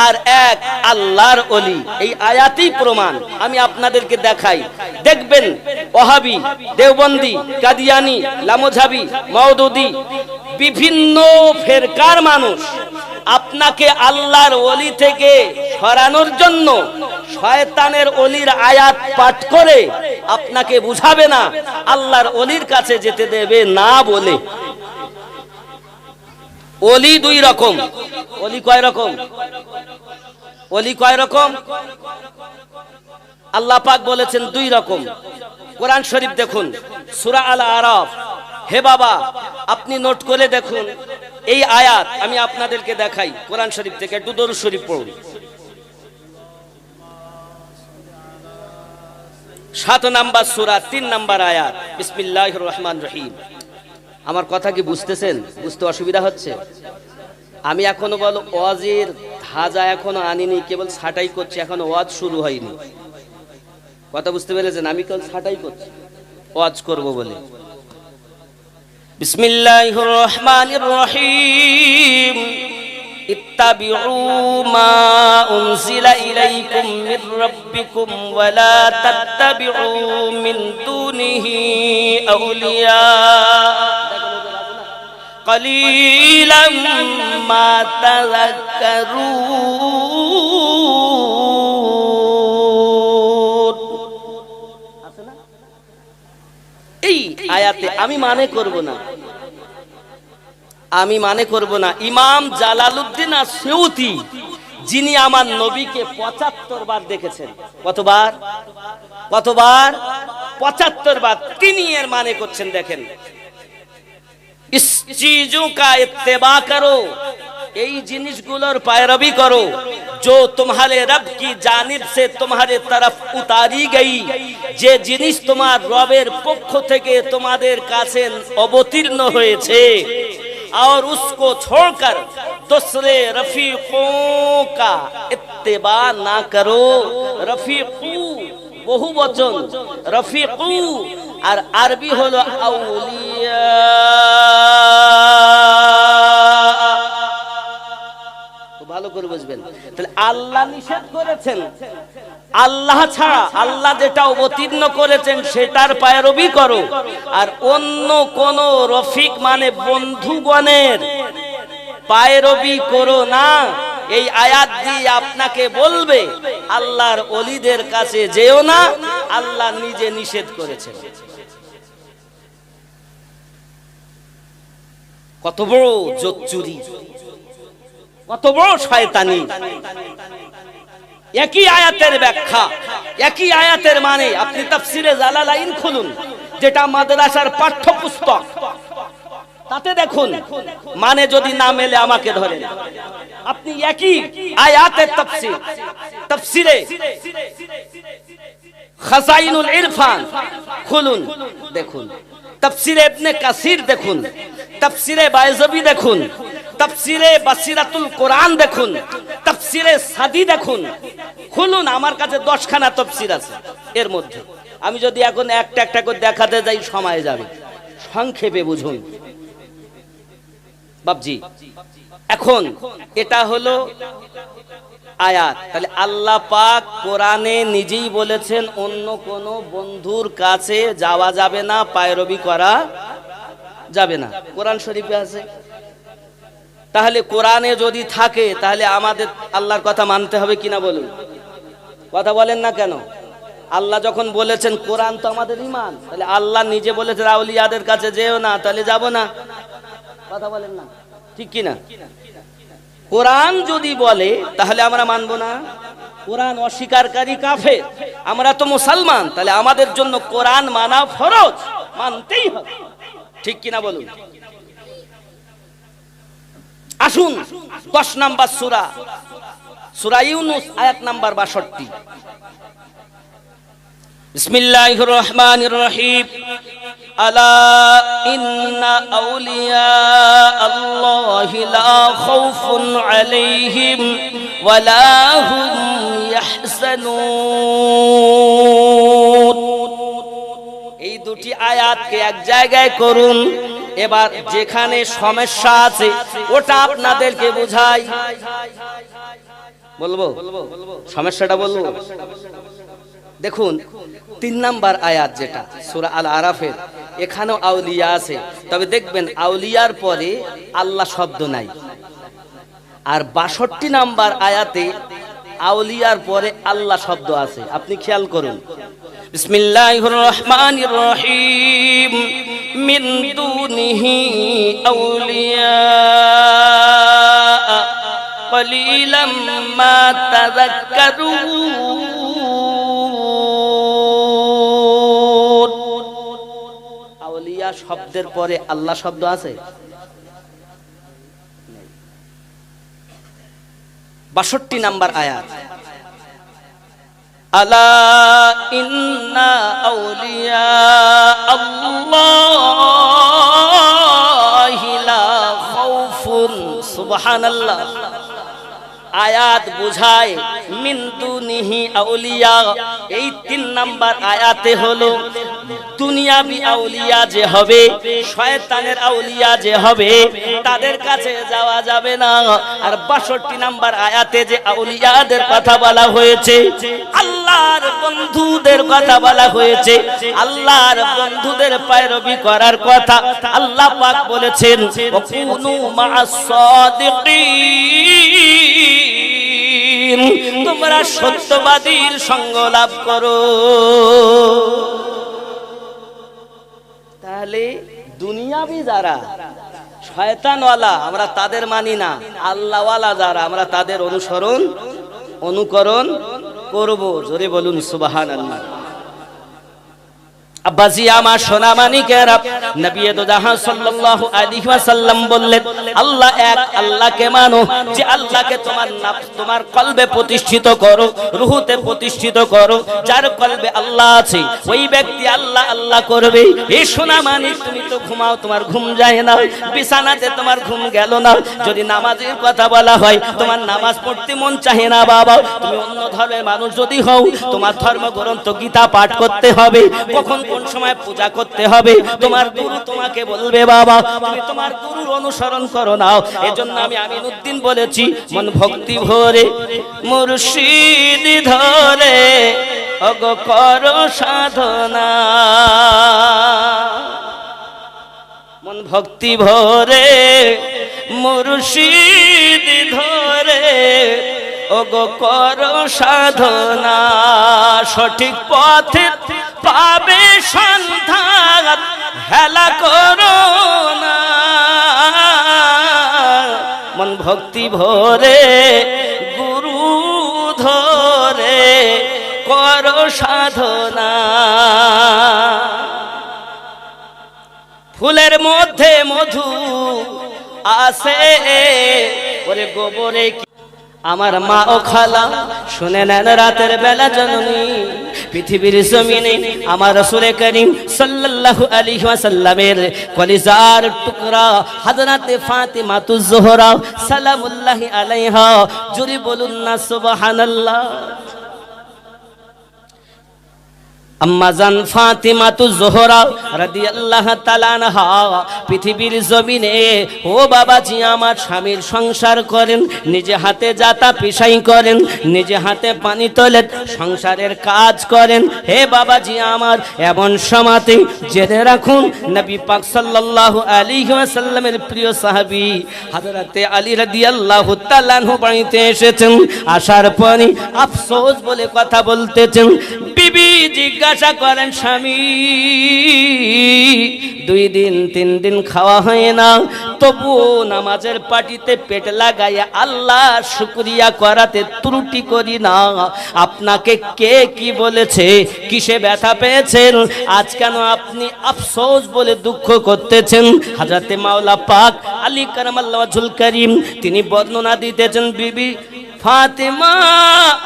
আর এক আল্লাহর ওলি, এই আয়াতই প্রমাণ। আমি আপনাদেরকে দেখাই, দেখবেন ওয়াহাবি, দেওবন্দি, কাদিয়ানি, লামোঝাবি, মাওদুদি, বিভিন্ন ফেরকার মানুষ আপনাকে আল্লাহর ওলি থেকে সরানোর জন্য শয়তানের ওলির আয়াত পাঠ করে আপনাকে বুঝাবে না, আল্লাহর ওলির কাছে যেতে দেবে না বলে। ওলি 2 রকম। ওলি কয় রকম? ওলি কয় রকম? আল্লাহ পাক বলেছেন দুই রকম। কোরআন শরীফ দেখুন, সূরা আল আরাফ। হে বাবা, আপনি নোট করে দেখুন এই আয়াত, আমি আপনাদেরকে দেখাই কোরআন শরীফ থেকে। একটু দরুদ শরীফ পড়ুন। 7 নম্বর সূরা 3 নম্বর আয়াত। বিসমিল্লাহির রহমানির রহিম। আমার কথা কি বুঝতেছেন? বুঝতে অসুবিধা হচ্ছে? আমি এখনো বলো ওয়াজের ধাজা এখনো আনিনি, কেবল ছাটাই করছি, এখনো ওয়াজ শুরু হয়নি। কথা বুঝতে পেরেছেন? আমি কেবল ছাটাই করছি ওয়াজ করব বলে। বিসমিল্লাহির রহমানির রহিম। ইত্তাবিউ মা উনজিলা ইলাইকুম মির রাব্বিকুম ওয়া লা তাত্তাবিউ মিন দুনিহি আউলিয়া কালিলাম মা তাযাক্কারুন। এই আয়াতে আমি মানে করব না, আমি মানে করব না। ইমাম জালালউদ্দিন আসিউতি, যিনি আমার নবীকে 75 বার দেখেছেন। কতবার? 75 বার। তিনি এর মানে করছেন, দেখেন। ইস চীজোं का इत्तेबा करो, এই জিনিসগুলোর पैरवी करो जो तुम्हारे रब की जानिब से तुम्हारे तरफ उतारी गई, যে জিনিস তোমার রবের পক্ষ থেকে তোমাদের কাছে অবতীর্ণ হয়েছে। और उसको छोड़कर दूसरे रफीकों का इत्तेबा ना करो। रफीकू বহু বচন, রফিকু, আর আরবি হলো আউলিয়া। ভালো করে বুঝবেন। তাহলে আল্লাহ নিষেধ করেছেন, আল্লাহ ছাড়া আল্লাহ যেটা অবতীর্ণ করেছেন সেটার पैरवी করো, আর অন্য কোন রফিক মানে বন্ধুগণের पैरवी করো না। এই আয়াত দিয়ে আপনাকে বলবে আল্লাহর ওলিদের কাছে যেও না, আল্লাহ নিজে নিষেধ করেছেন। কত বড় জোচ্চুরি, কত বড় শয়তানি। একই আয়াতের ব্যাখ্যা, একই আয়াতের মানে। আপনি তাফসিরে জালালাইন খুলুন, যেটা মাদ্রাসার পাঠ্যপুস্তক, তাতে দেখুন মানে যদি না মেলে আমাকে ধরেন। আপনি একই আয়াতের তাফসীর, তাফসিরে খাজাইনুল ইরফান খুলুন, দেখুন। তাফসিরে ইবনে কাসির দেখুন, তাফসিরে বাইজাবি দেখুন, তাফসিরে বাসিরাতুল কোরআন দেখুন, তাফসিরে সাদি দেখুন। খুলুন, আমার কাছে 10 খানা তাফসির আছে। এর মধ্যে আমি যদি এখন একটা একটা করে দেখাতে যাই সময় যাবে, সংক্ষেপে বুঝুন বাবজি। এখন এটা হলো আয়াত। তাহলে আল্লাহ পাক কোরআনে নিজেই বলেছেন অন্য কোন বন্ধুর কাছে যাওয়া যাবে না, पैरवी করা যাবে না। কোরআন শরীফে আছে। তাহলে কোরআনে যদি থাকে তাহলে আমাদের আল্লাহর কথা মানতে হবে কিনা বলুন? কথা বলেন না কেন? আল্লাহ যখন বলেছেন কোরআন তো আমাদের ঈমান, তাহলে আল্লাহ নিজে বলেছেন আউলিয়াদের কাছে যেও না, তাহলে যাব না। কথা বলেন না, ঠিক কিনা? কোরআন যদি বলে তাহলে আমরা মানবো না। কোরআন অস্বীকারী কাফের, আমরা তো মুসলমান, তাহলে আমাদের জন্য কোরআন মানা ফরজ, মানতেই হবে। ঠিক কিনা বলুন? আসুন 10 নম্বর সূরা, সূরা ইউনূস আয়াত নাম্বার 62। বিসমিল্লাহির রহমানির রহিম। আলা ইন্না আউলিয়া আল্লাহি লা খাউফুন আলাইহিম ওয়া লা হুম ইয়াহজানুন। এই দুটি আয়াতকে এক জায়গায় করুন। এবার যেখানে সমস্যা আছে ওটা আপনাদেরকে বোঝাই। বলবো সমস্যাটা বলবো। দেখুন 3 নাম্বার আয়াত যেটা সূরা আল আরাফের, এখানেও আউলিয়া আছে, তবে দেখবেন আউলিয়ার পরে আল্লাহ শব্দ নাই। আর 62 নাম্বার আয়াতে আউলিয়ার পরে আল্লাহ শব্দ আছে। আপনি খেয়াল করুন। বিসমিল্লাহির রহমানির রহিম। মিন দুনিহি আউলিয়া কলিলাম মা তাযাক্কারুন। আউলিয়া শব্দের পরে আল্লাহ শব্দ আছে? 62 নাম্বার আয়াত, আলা ইন্না আউলিয়া আল্লাহি লা খাউফুন, সুবহানাল্লাহ। আয়াত বুঝায় মিন দুনিহি আউলিয়া। এই 3 নাম্বার আয়াতে হলো দুনিয়াবি আউলিয়া যে হবে, শয়তানের আউলিয়া যে হবে, তাদের কাছে যাওয়া যাবে না। আর 62 নাম্বার আয়াতে যে আউলিয়াদের কথা বলা হয়েছে, আল্লাহর বন্ধুদের কথা বলা হয়েছে, আল্লাহর বন্ধুদের পয়রবি করার কথা আল্লাহ পাক বলেছেন, ওয়াকুনু মা'আস সাদিকিন, তোমরা সত্যবাদীর সঙ্গ লাভ করো। তাহলে দুনিয়াবি যারা শয়তানওয়ালা আমরা তাদের মানি না, আল্লাহওয়ালা যারা আমরা তাদের অনুকরণ করব। জোরে বলুন সুবহানাল্লাহ। আব্বাজি আমার সোনা মানিকেরা, নবী দো জাহান সাল্লাল্লাহু আলাইহি ওয়াসাল্লাম বললেন, আল্লাহ এক, আল্লাহকে মানো, যে আল্লাহকে তোমার নফস তোমার কলবে প্রতিষ্ঠিত করো, রূহতে প্রতিষ্ঠিত করো। যার কলবে আল্লাহ আছে ওই ব্যক্তি আল্লাহ আল্লাহ করবে। এই সোনা মানিক, তুমি তো ঘুমাও, তোমার ঘুম যায় না, বিছানাতে তোমার ঘুম গেল না। যদি নামাজের কথা বলা হয়, তোমার নামাজ পড়তে মন চাহে না বাবা। তুমি অন্য ধর্মের মানুষ যদি হও, তোমার ধর্মগ্রন্থ গীতা পাঠ করতে হবে। কখন কোন সময় পূজা করতে হবে, তোমার গুরু তোমাকে বলবে বাবা তুমি তোমার গুরুর অনুসরণ করো না। এজন্য আমি আমিনউদ্দিন বলেছি, মন ভক্তি ভরে মুর্শিদ ধরে ওগো করো সাধনা, মন ভক্তি ভরে মুর্শিদ ধরে ওগো করো সাধনা, সঠিক পথে পাবে সন্ধান, হেলা করো না। মন ভক্তি ভরে গুরু ধরে করো সাধনা। ফুলের মধ্যে মধু আছে, ওরে গোবরে আমার মা ও খালা শুনে নেন রাতের বেলা জননী, পৃথিবীর জমিনে আমার রাসূল করিম সাল্লাল্লাহু আলাইহি ওয়াসাল্লামের কলিজার টুকরা হযরত ফাতিমা তুজ জোহরা সালামুল্লাহি আলাইহা, জোরে বলুন না সুবহানাল্লাহ। আম্মাজান ফাতিমা তুজ জোহরা রাদিয়াল্লাহু তাআলা আনহা পৃথিবীর জমিনে ও বাবাজি আমার স্বামীর সংসার করেন, নিজে হাতে জাতা পিসাই করেন, নিজে হাতে পানি তোলেন, সংসারের কাজ করেন। হে বাবাজি আমার, এমন সময়তে জেনে রাখুন নবী পাক সাল্লাল্লাহু আলাইহি ওয়াসাল্লামের প্রিয় সাহাবী হযরত আলী রাদিয়াল্লাহু তাআলা আনহু বাড়িতে এসেছেন। আসার পরে আফসোস বলে কথা বলতেছেন। বিবি জিজ্ঞাসা করেন, স্বামী 2 দিন 3 দিন খাওয়া হয় না, তবু নামাজের পাটিতে পেট লাগাইয়া আল্লাহর শুকরিয়া করাতে ত্রুটি করি না। আপনাকে কে কি বলেছে, কিসে ব্যথা পেয়েছেন, আজ কেন আপনি আফসোস বলে দুঃখ করতেছেন? হযরতে মাওলা পাক আলী কারামাল্লাহু ওয়াজহুল কারীম তিনি বর্ণনা দিতেছেন, বিবি ফাতেমা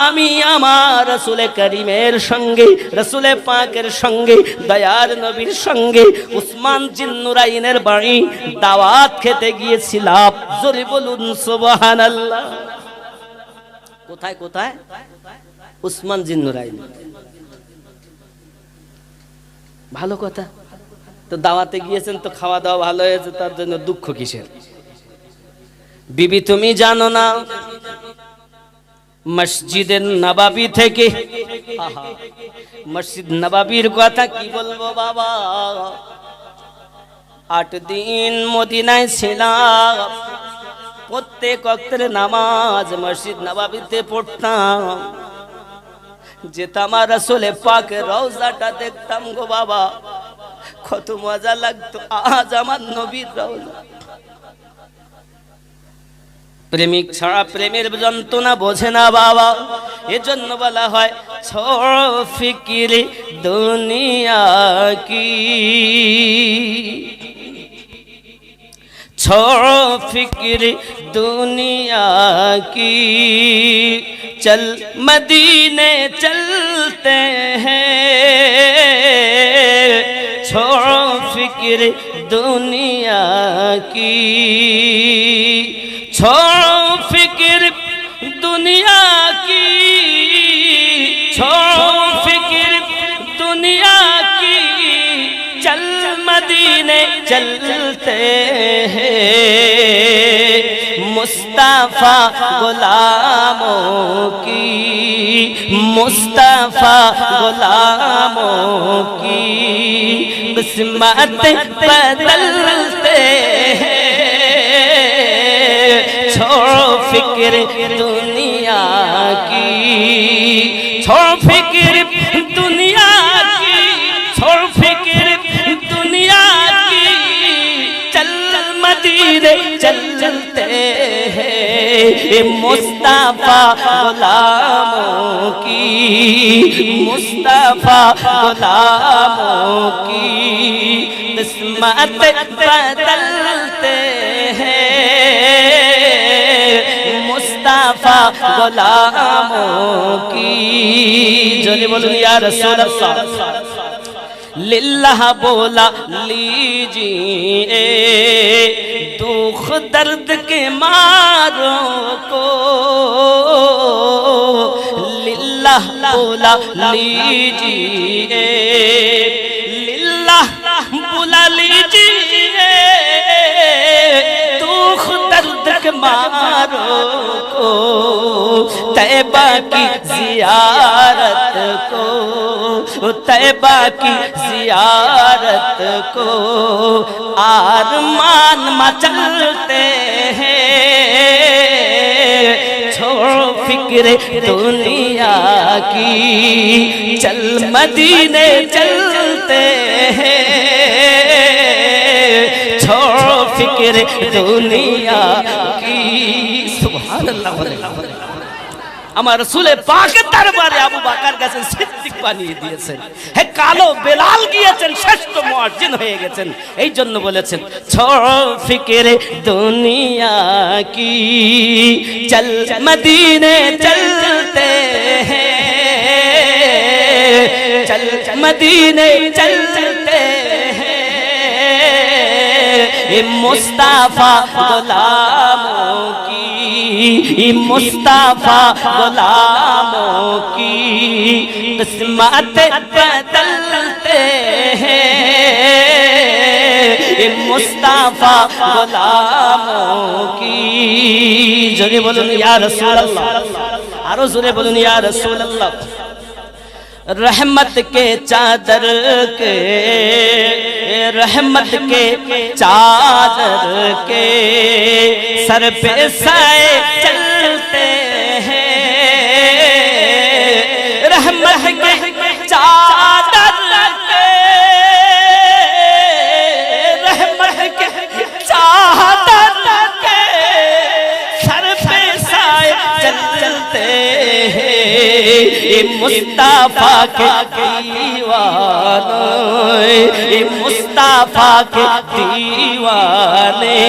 আমি আমার রাসূল করিমের সঙ্গে, রাসূল পাকের সঙ্গে, দয়ার নবীর সঙ্গে উসমান জিন্নুরাইনের বাড়ি দাওয়াত খেতে গিয়েছিলাম। জোরে বলুন সুবহানাল্লাহ। কোথায় কোথায়? উসমান জিন্নুরাইন। ভালো কথা তো, দাওয়াতে গিয়েছেন তো খাওয়া দাওয়া ভালো হয়েছে, তার জন্য দুঃখ কিসের? বিবি তুমি জানো না মসজিদে নববী থেকে, মসজিদ নববীর কথা কি বলবো বাবা, 8 দিন মদিনায় ছিলাম, প্রত্যেক ওয়াক্তের নামাজ মসজিদ নববীতে পড়তাম, যেতাম আর রাসূল পাকের রওজাটা দেখতাম গো বাবা, কত মজা লাগতো। আজ আমার নবীর রওজা। প্রেমিক ছাড়া প্রেমের যন্ত্রণা বোঝে না বাবা। এজন্য বলা হয় छोड़ो फिक्र दुनिया की, छोड़ो फिक्र दुनिया की, चल मदीने चलते हैं, छोड़ो फिक्र दुनिया की, छोड़ो फिक्र दुनिया की, छोड़ो फिक्र दुनिया की, चल मदीने चलते हैं, मुस्तफा गुलामों की, मुस्तफा गुलामों की किस्मत बदलते हैं, छोड़ो फिक्र दुनिया की, छोड़ो फिक्र दुनिया की, छोड़ो फिक्र दुनिया की, चल मदीने चलते हैं, मुस्तफा गुलामों की, मुस्तफा गुलामों की किस्मत बदलते हैं, मुस्तफा गुलामों की। जोली बोलूं या रसूल अल्लाह, लिल्लाह बोला लीजिए दुख दर्द के मारों को, लिल्लाह बोला लीजिए, लिल्लाह बोला लीजिए दुख दर्द के मारों को, तैबा की जियारत को, तैबा की जियारत को आरमान मचलते हैं, छोड़ो फिक्र दुनिया की, चल मदीने चलते हैं, छोड़ो फिक्र दुनिया की। सुभान अल्लाह। আমার রাসূলের পাকের দরবারে আবু বকর গেছেন, সিদ্দিক বানিয়ে দিয়েছেন, হে কালো বেলাল গিয়েছেন, শ্রেষ্ঠ মুয়াজ্জিন হয়ে গেছেন। এই জন্য বলেছেন ছোড়ো ফিকির দুনিয়া কি, চল মদিনে চলতে হ্যায়, চল মদিনে চলতে হ্যায়, মুস্তাফা গোলামों की, मुस्तफा गुलामों की किस्मत बदलते हैं, मुस्तफा गुलामों की। जोरे बोलूं या रसूल अल्लाह, आरो जोरे बोलूं या रसूल अल्लाह। रहमत के चादर के, रहमत के चादर के सर पे साए चलते हैं, रहमत के चादर के, रहमत के चादर के सर पे साए चलते हैं, मुस्तफा के दीवाने, मुस्तफा के दीवाने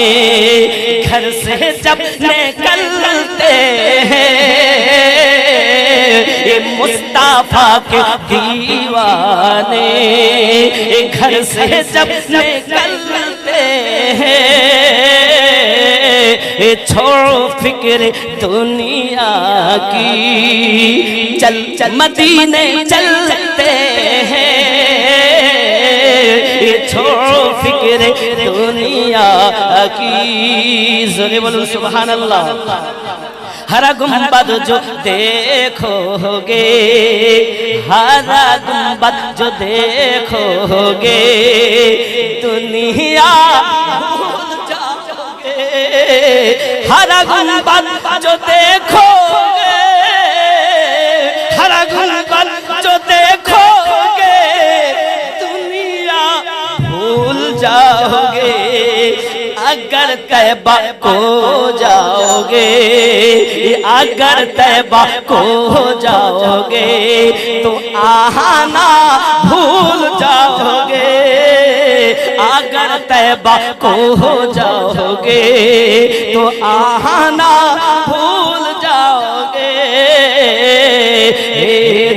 घर से जब निकलते हैं, मुस्तफा के दीवाने घर से जब निकलते हैं, छोड़ो फिक्र दुनिया की, चल चल मदीने चलते हैं, छोड़ो फिक्र दुनिया की। जोरे बोलो सुभान अल्लाह। हरा गुंबद जो देखोगे, हरा गुंबद जो देखोगे दुनिया भूल जाओगे, हरा गुंबद जो देखोगे, हरा गुंबद जो देखोगे दुनिया भूल जाओगे, अगर तैबा को जाओगे, अगर तैबा को जाओगे तो आना भूल जाओगे, अगर तैबा को जाओगे तो आना भूल जाओगे।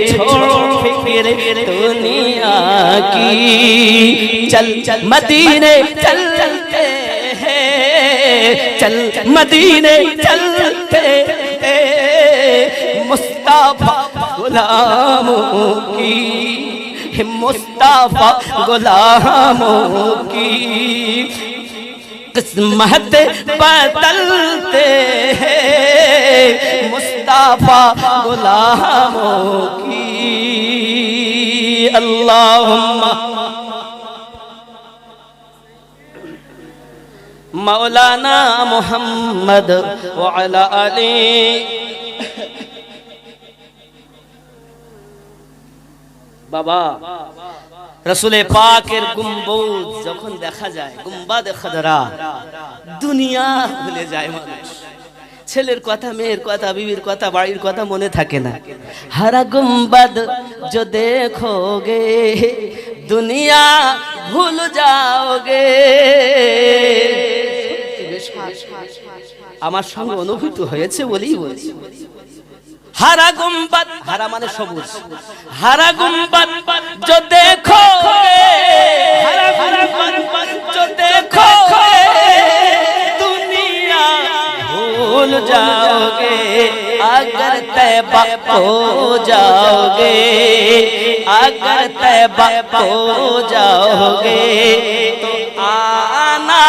छोड़ो फिक्र दुनिया की, चल चल मदीने चलते हैं, चल मदीने चलते हैं, मुस्तफा गुलामों की, मुस्तफा गुलामों की किस्मत बदलते हैं, मुस्तफा गुलामों की। अल्लाहुम्मा मौलाना मुहम्मद व अला आली। बाबा रसूলে পাকের গুম্বদ যখন দেখা যায়, গুম্বাদে খদরা, দুনিয়া ভুলে যায় মানুষ। ছেলের কথা, মেয়ের কথা, বিবির কথা, বাড়ির কথা মনে থাকে না। হারা গুম্বাদ जो देखोगे दुनिया भूल जाओगे। আমার সঙ্গে অনুভূত হয়েছে বলেই বলছি। हरा गुम्बद, हरा माने सबुज, हरा गुम्बद जो देखोगे, हरा गुम्बद जो देखोगे दुनिया भूल जाओगे, अगर तैबा हो जाओगे, अगर तैबा हो जाओगे तो आना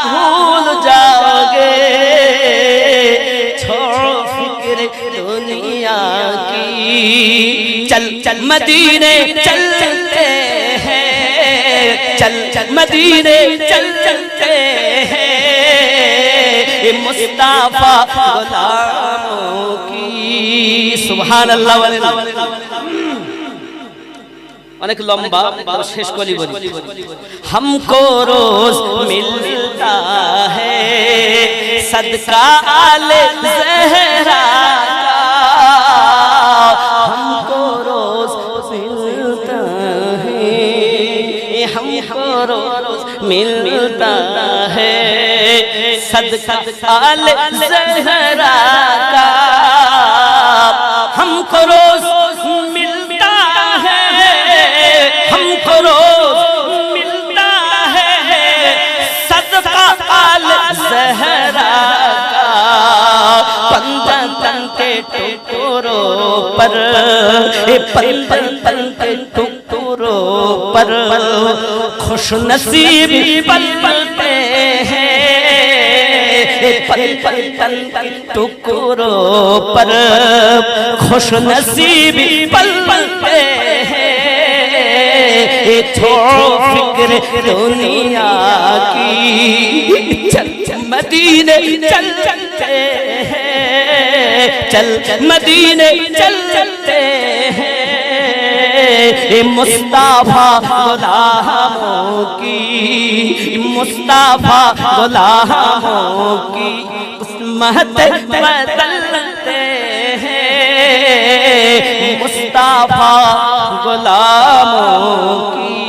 भूल जाओगे। छोड़ो फिक्र दुनिया की, चल चल मदीने चलते हैं, चल चल मदीने चलते हैं, मुस्तफा गुलामों की। सुभान अल्लाह। অনেক লম্বা, শেষ করি বলি। हमको रोज मिलता है सदका आले ज़हरा का, हमको रोज मिलता है, हमको रोज मिलता है सदका आले ज़हरा का, हमको रोज मिलता है, हमको रोज मिलता है सदका आले ज़हरा का। पंजतन के टुकड़ों पर, पंजतन के टुकड़ों पर खुश नसीब पल पलते हैं, पंजतन के टुकड़ों पर खुश नसीब पल पलते हैं। छोड़ो फिक्र दुनिया की, चल मदीने चलते हैं, चल मदीने चलते हैं, मुस्तफा गुलामों की, मुस्तफा गुलामों की किस्मत बदलते हैं, मुस्तफा गुलामों की।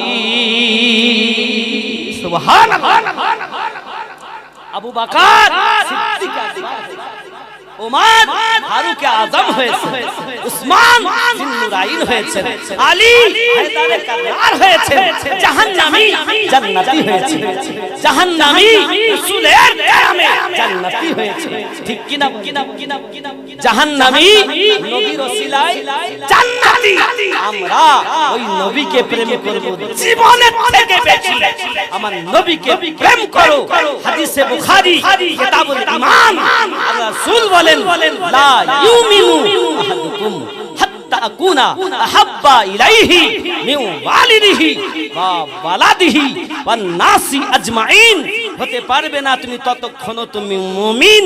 सुभान अल्लाह। আবু বকর সিদ্দিক, ওমর ফারুক আযম হয়েছে, উসমান জিন্নুরাইন হয়েছে, আলী হায়দারে কাররার হয়েছে, জাহান্নামী জান্নাতি হয়েছে, জাহান্নামী রাসূলের কামে জান্নাতি হয়েছে। ঠিক কি না? জাহান্নামী নবীর ওসিলায় জান্নাতি। আমরা ওই নবীকে প্রেম করব জীবনের থেকে বেশি। আমার নবীকে প্রেম করো। হাদিসে বুখারী কিতাবুল ঈমান রাসূল বলেন লা ইউমিনু আহাদুকুম হাত্তা আকুনা আহাব্বা ইলাইহি মিন ওয়ালিদিহি ওয়া ওয়ালাদিহি ওয়ান নাসি আজমাইন। হতে পারবে না তুমি ততক্ষণ তুমি মুমিন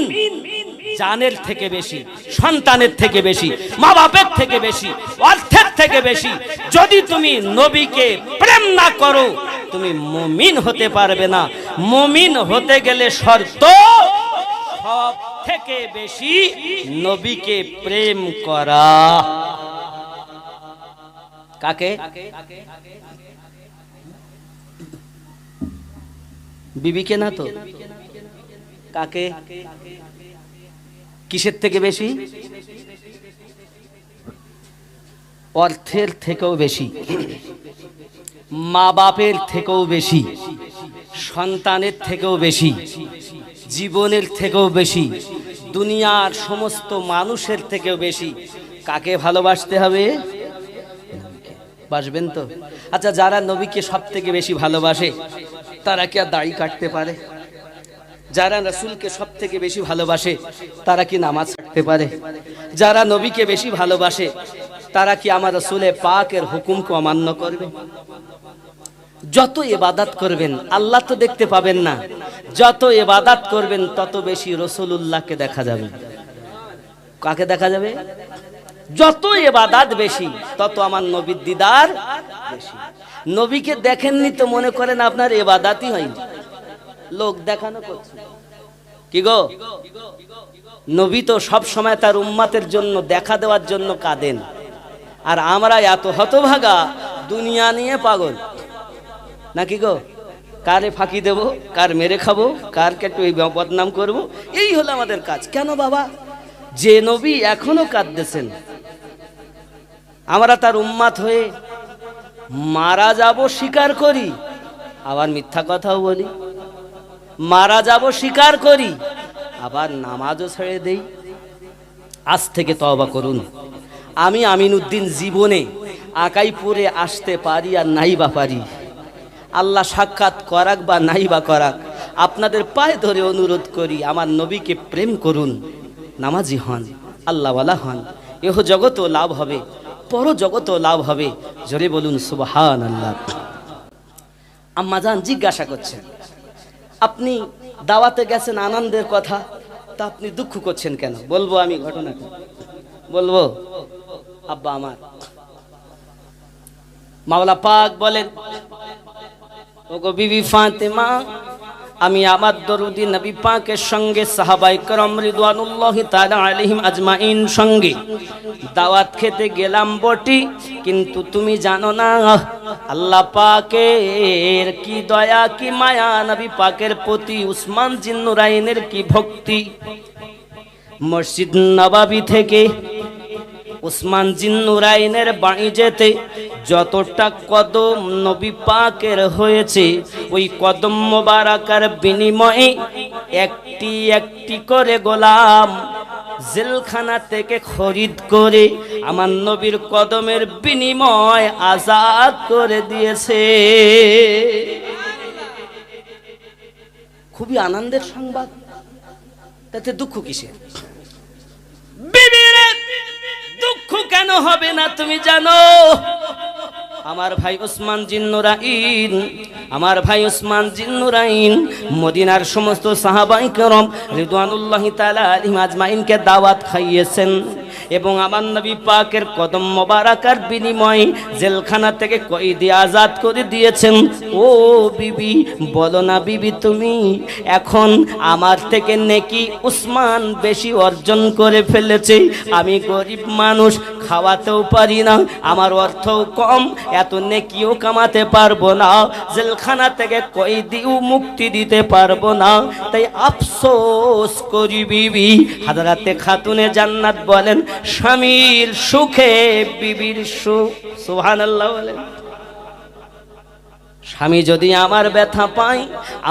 জানের থেকে বেশি, সন্তানের থেকে বেশি, মা বাপের থেকে বেশি, অর্থের থেকে বেশি। যদি তুমি নবীকে প্রেম না করো তুমি মুমিন হতে পারবে না। মুমিন হতে গেলে শর্ত সব থেকে বেশি নবীকে প্রেম করা। কাকে? বিবিকে না তো? কাকে? কিসের থেকে বেশি? অর্থের থেকেও বেশি, মা বাপের থেকেও বেশি, সন্তানের থেকেও বেশি, জীবনের থেকেও বেশি, দুনিয়ার সমস্ত মানুষের থেকেও বেশি। কাকে ভালোবাসতে হবে? বাসবেন তো? আচ্ছা, যারা নবীকে সব থেকে বেশি ভালোবাসে তারা কি আর দাড়ি কাটতে পারে? যারা রাসূলকে সব থেকে বেশি ভালোবাসে তারা কি নামাজ পড়তে পারে? যারা নবীকে বেশি ভালোবাসে তারা কি আমার রাসূলে পাকের হুকুমকে অমান্য করবে? যত ইবাদত করবেন আল্লাহ তো দেখতে পাবেন না, যত ইবাদত করবেন তত বেশি রাসূলুল্লাহকে দেখা যাবে। কাকে দেখা যাবে? যত ইবাদত বেশি তত আমার নবীর দিদার বেশি। নবীকে দেখেননি তো মনে করেন আপনার ইবাদতই হয়নি, লোক দেখানো করছে। কি গো, নবী তো সব সময় তার উম্মতের জন্য দেখা দেওয়ার জন্য কাঁদেন, আর আমরা এত হতভাগা দুনিয়া নিয়ে পাগল নাকি গো? কারে ফাঁকি দেব, কার মেরে খাবো, কার একটু বদনাম করব, এই হলো আমাদের কাজ। কেন বাবা? যে নবী এখনো কাঁদতেছেন, আমরা তার উম্মত হয়ে মারা যাব স্বীকার করি, আবার মিথ্যা কথাও বলি, মারা যাব স্বীকার করি, আবার নামাজও ছেড়ে দেই। আজ থেকে তওবা করুন। আমি আমিনউদ্দিন জীবনে আকাইপুরে আসতে পারি আর নাই বা পারি, আল্লাহ সাক্ষাৎ করাক বা নাই বা করাক, আপনাদের পায়ে ধরে অনুরোধ করি আমার নবীকে প্রেম করুন, নামাজি হন, আল্লাহওয়ালা হন, এহ জগতও লাভ হবে, পর জগতও লাভ হবে। জোরে বলুন সুবহানাল্লাহ। আম্মাজান জিজ্ঞাসা করছেন, আপনি দাওয়াতে গেছেন আনন্দের কথা, তা আপনি দুঃখ করছেন কেন? বলবো আমি ঘটনাটা বলবো। আব্বা আমার, মাওলা পাক বলেন, ওগো বিবি ফাতেমা, আমি আমার দরুদি নবী পাকের সঙ্গে সাহাবায়ে কেরাম রিদওয়ানুল্লাহি তাআলা আলাইহিম আজমাইন সঙ্গে দাওয়াত খেতে গেলাম বটি, কিন্তু তুমি জানো না আল্লাহ পাকের কি দয়া কি মায়া নবী পাকের প্রতি, উসমান জিন্নুরাইনের কি ভক্তি। মসজিদ নববী থেকে উসমান জিন্নুরাইনের বাড়ি যেতে যতটা কদম নবী পাকের হয়েছে, ওই কদম মোবারকার বিনিময়ে একটি একটি করে গোলাম জেলখানা থেকে খরিদ করে আমার নবীর কদমের বিনিময় আজাদ করে দিয়েছে। খুবই আনন্দের সংবাদ, তাতে দুঃখ কিসের? দুঃখ কেন হবে না তুমি জানো? আমার ভাই উসমান জিন্নুরাইন, আমার ভাই উসমান জিন্নুরাইন মদিনার সমস্ত সাহাবায়ে কেরাম রিদওয়ানুল্লাহি তাআলা আলাইহিম আজমাইনকে দাওয়াত খাইয়েছেন এবং আমার নবী পাকের কদম মোবারকার বিনিময়ে জেলখানা থেকে কয়েদি আজাদ করে দিয়েছেন। ও বিবি, বলো না বিবি, তুমি এখন আমার থেকে নেকি উসমান বেশি অর্জন করে ফেলেছে। আমি গরিব মানুষ, খাওয়াতেও পারি না, আমার অর্থও কম, এত নেকিও কামাতে পারবো না, জেলখানা থেকে কয়েদিও মুক্তি দিতে পারবো না, তাই আফসোস করি বিবি। হযরতে খাতুনে জান্নাত বলেন, স্বামীর সুখে বিবির সুখ। সুবহানাল্লাহ বলেন। স্বামী যদি আমার ব্যথা পায়,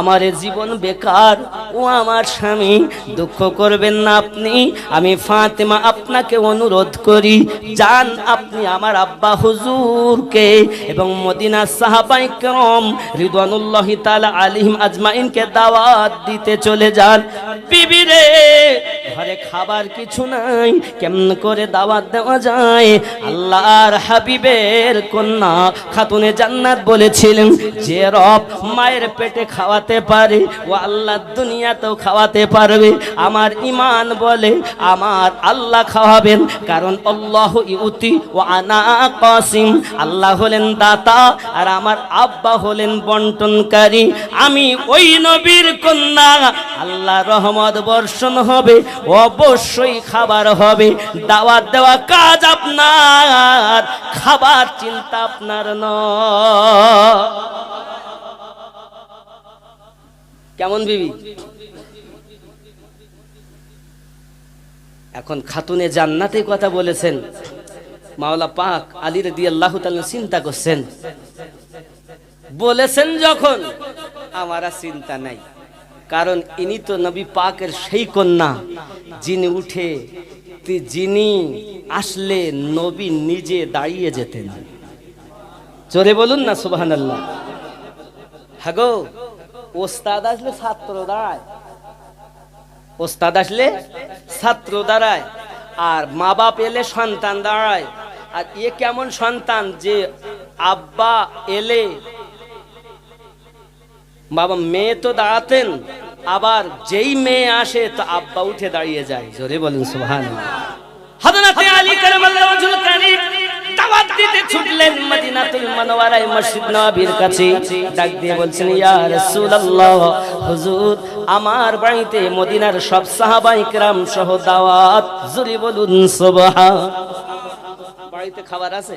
আমার জীবন বেকার, ও আমার স্বামী দুঃখ করবেন না আপনি। আমি ফাতেমা আপনাকে অনুরোধ করি, যান আপনি আমার আব্বা হুজুরকে এবং মদিনার সাহাবায়ে কেরাম রিদওয়ানুল্লাহি তাআলা আলাইহিম আজমাইনকে দাওয়াত দিতে চলে যান। বিবি রে, ঘরে খাবার কিছু নাই, কেমন করে দাওয়াত দেওয়া যায়? আল্লাহর হাবিবের কন্যা খাতুনে জান্নাত বলেছিলেন, যে রব মায়ের পেটে খাওয়াতে পারে ও আল্লাহ দুনিয়া দুনিয়াতেও খাওয়াতে পারবে। আমার ঈমান বলে আমার আল্লাহ খাওয়াবেন, কারণ আল্লাহু ইউতি ওয়া আনা কাসিম। আল্লাহ হলেন দাতা আর আমার আব্বা হলেন বন্টনকারী। আমি ওই নবীর কন্যা, আল্লাহ রহমত বর্ষণ হবে, অবশ্যই খাবার হবে। দাওয়াত দেওয়া কাজ আপনার, খাবার চিন্তা আপনার নয়। কেমন বিবি? এখন খাতুনে জান্নাতের কথা বলেছেন, মাওলা পাক আলী রাদিয়াল্লাহু তাআলা চিন্তা করছেন, বলেছেন যখন আমার আর চিন্তা নাই, কারণ ইনি তো নবী পাকের সেই কন্যা যিনি আসলে নবী নিজে দাঁড়িয়ে যেতেন। জোরে বলুন না সুবহানাল্লাহ। হাগো, ওস্তাদ আসলে ছাত্র দাঁড়ায়, ওস্তাদ আসলে ছাত্র দাঁড়ায়, আর মা বাপ এলে সন্তান দাঁড়ায়। আর এ কেমন সন্তান যে আব্বা এলে বাবা, মেয়ে তো দাঁড়াতেন, আবার যেই মেয়ে আসে তো আব্বা উঠে দাঁড়িয়ে যায়। জোরে বলুন সুবহানাল্লাহ। হযরত আলী কারামাল্লাহু ওয়াজহুল কারীম দাওয়াত দিতে ছুটলেন মদিনাতুল মুনাওয়ারায় মসজিদ নববীর কাছে। ডাক দিয়ে বলছেন, ইয়া রাসূলুল্লাহ, হুজুর আমার বাড়িতে মদিনার সব সাহাবায়ে কেরাম সহ দাওয়াত। জোরে বলুন সুবহান। বাড়িতে খাবার আছে?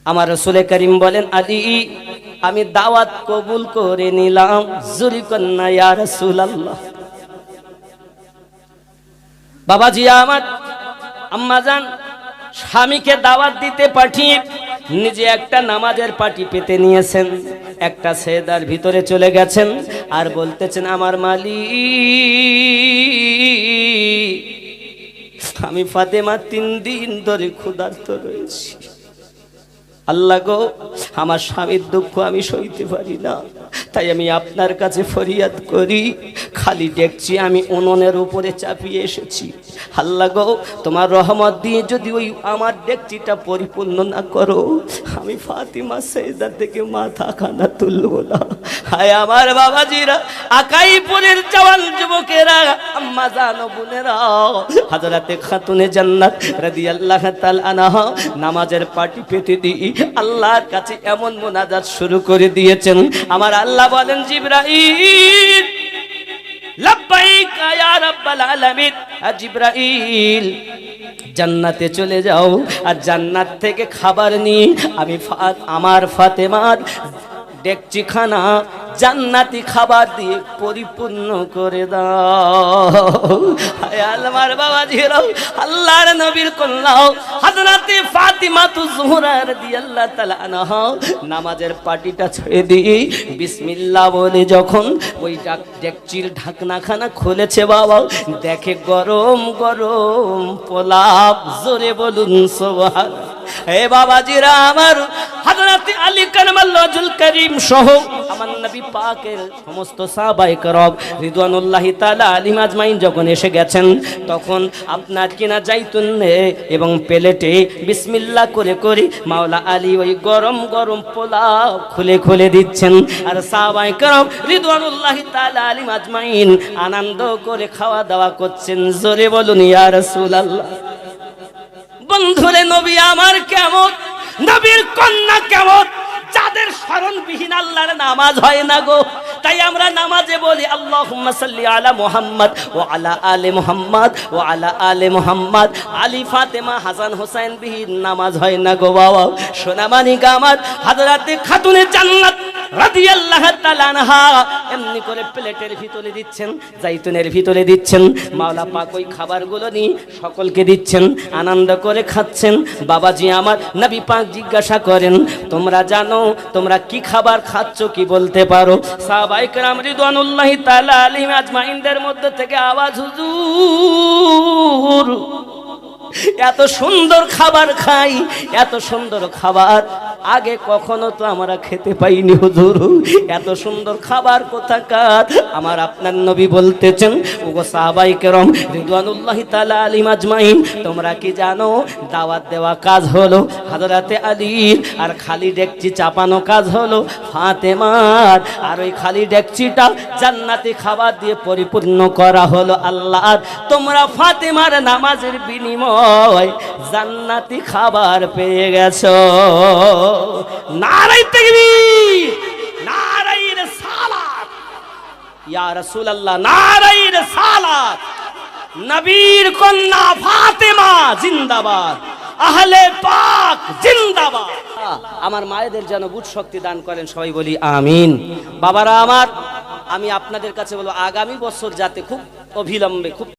আমার রাসূল করিম বলেন, আলী আমি দাওয়াত কবুল করে নিলাম। জোরে কন্না ইয়া রাসূলুল্লাহ। বাবাজি আমার, আম্মাজান স্বামীকে দাওয়াত দিতে পাঠিয়ে নিজে একটা নামাজের পার্টি পেতে নিয়েছেন, একটা সেজদার ভিতরে চলে গেছেন আর বলতেছেন, আমার মালিক, আমি ফাতেমা 3 দিন ধরে ক্ষুধার্ত রয়েছি। আল্লাহ গো, আমার স্বামীর দুঃখ আমি সইতে পারি না, তাই আমি আপনার কাছে ফরিয়াদ করি। খালি ডেকচি আমি উনুনের উপরে চাপিয়ে এসেছি। আল্লাহ গো, তোমার রহমত দিয়ে যদি ওই আমার ডেকচিটা পরিপূর্ণ না করো, আমি ফাতিমা সেজদা থেকে মাথা খানা তুলব না। হায় আমার বাবাজিরা, আকাইপুরের জওয়ান যুবকেরা, আম্মা জানো বোনেরা, হযরতে খাতুনে জান্নাত রাদিয়াল্লাহু তাআলা আনহা নামাজের পার্টি পেতে দিয়ে আল্লাহর কাছে এমন মুনাজাত শুরু করে দিয়েছেন। আমার আল্লাহ বলেন, জিবরাইল লাব্বাইক ইয়া রাব্বাল আলামিন। জিবরাইল জান্নাতে চলে যাও, আর জান্নাত থেকে খাবার নিয়ে আমি আমার ফাতেমার ডেকচিখানা জান্নাতি খাবার দিয়ে পরিপূর্ণ করে দাও। হায় আমার বাবাজিরাও, আল্লাহর নবীর কন্যা হযরতে ফাতিমা যুহরা রাদিয়াল্লাহু তাআলা আনহা নামাজের পাটিটা ছেড়ে দিয়ে বিসমিল্লাহ বলে যখন ওই ডেকচির ঢাকনাখানা খুলেছে, বাবা দেখে গরম গরম পোলাও। জোরে বলুন সুবহানাল্লাহ। হে বাবাজিরা আমার, হযরত আলী কারামাল্লাহু ওয়াজহুল কারীম সহ আমার নবী পাকের সমস্ত সাহাবায়ে কেরাম রিদওয়ানুল্লাহি তাআলা আলাইহিম আজমাইন যখন এসে গেছেন, তখন আপনার কিনা জাইতুনে এবং প্লেটে বিসমিল্লাহ করে করে মাওলা আলী ওই গরম গরম পোলাও খুলে খুলে দিচ্ছেন, আর সাহাবায়ে কেরাম রিদওয়ানুল্লাহি তাআলা আলাইহিম আজমাইন আনন্দ করে খাওয়া দাওয়া করছেন। জোরে বলুন ইয়া রাসূলুল্লাহ। বন্ধুরে, নবী আমার কেমন, নবীর কন্যা কেমন, যাদের স্মরণবিহীন আল্লাহর নামাজ হয় না গো। তাই আমরা নামাজে বলি আল্লাহুম্মা সাল্লি আলা মুহাম্মদ ওয়া আলা আলি মুহাম্মদ ওয়া আলা আলি মুহাম্মদ। আলী ফাতেমা হাসান হোসেন বিহীন নামাজ হয় না গো বাবা। সোনামানিকা আমার হযরতে খাতুনে জান্নাত রাদিয়াল্লাহু তাআলা আনহা এমনি করে প্লেটের ভিতরে দিচ্ছেন, জাইতুনের ভিতরে দিচ্ছেন, মাওলা পাক ওই খাবারগুলো নিয়ে সকলকে দিচ্ছেন, আনন্দ করে খাচ্ছেন। বাবাজি আমার, নবী পাক জিজ্ঞাসা করেন, তোমরা জানো তোমরা কি খাবার খাচ্ছ, কি বলতে পারো? সাহাবায়ে কেরাম রিদওয়ানুল্লাহি তাআলা আলাইহিম আজমাইনদের মধ্যে থেকে আওয়াজ, হুজুর এত সুন্দর খাবার খাই, এত সুন্দর খাবার আগে কখনো তো আমরা খেতে পাইনি হুজুর, এত সুন্দর খাবার কোথাকার। আমার আপনার নবী বলতেছেন, ওগো সাহাবায়ে কেরাম রিদওয়ানুল্লাহি তাআলা আলাইহিম আজমাইন, তোমরা কি জানো দাওয়াত দেওয়া কাজ হলো হযরতে আলীর, আর খালি ডেকচি চাপানো কাজ হলো ফাতেমার, আর ওই খালি ডেকচিটা জান্নাতি খাবার দিয়ে পরিপূর্ণ করা হলো আল্লাহর। তোমরা ফাতেমার নামাজের বিনিময় জান্নাতি খাবার পেয়ে গেছো। নারে তাকবীর, নারে রিসালাত, ইয়া রাসূলুল্লাহ, নারে রিসালাত। নবীর কন্যা ফাতেমা জিন্দাবাদ, আহলে পাক জিন্দাবাদ। আমার মায়েদের যেন বুঝ শক্তি দান করেন, সবাই বলি আমিন। বাবারা আমার, আমি আপনাদের কাছে বলবো আগামী বছর যাতে খুব অবিলম্বে, খুব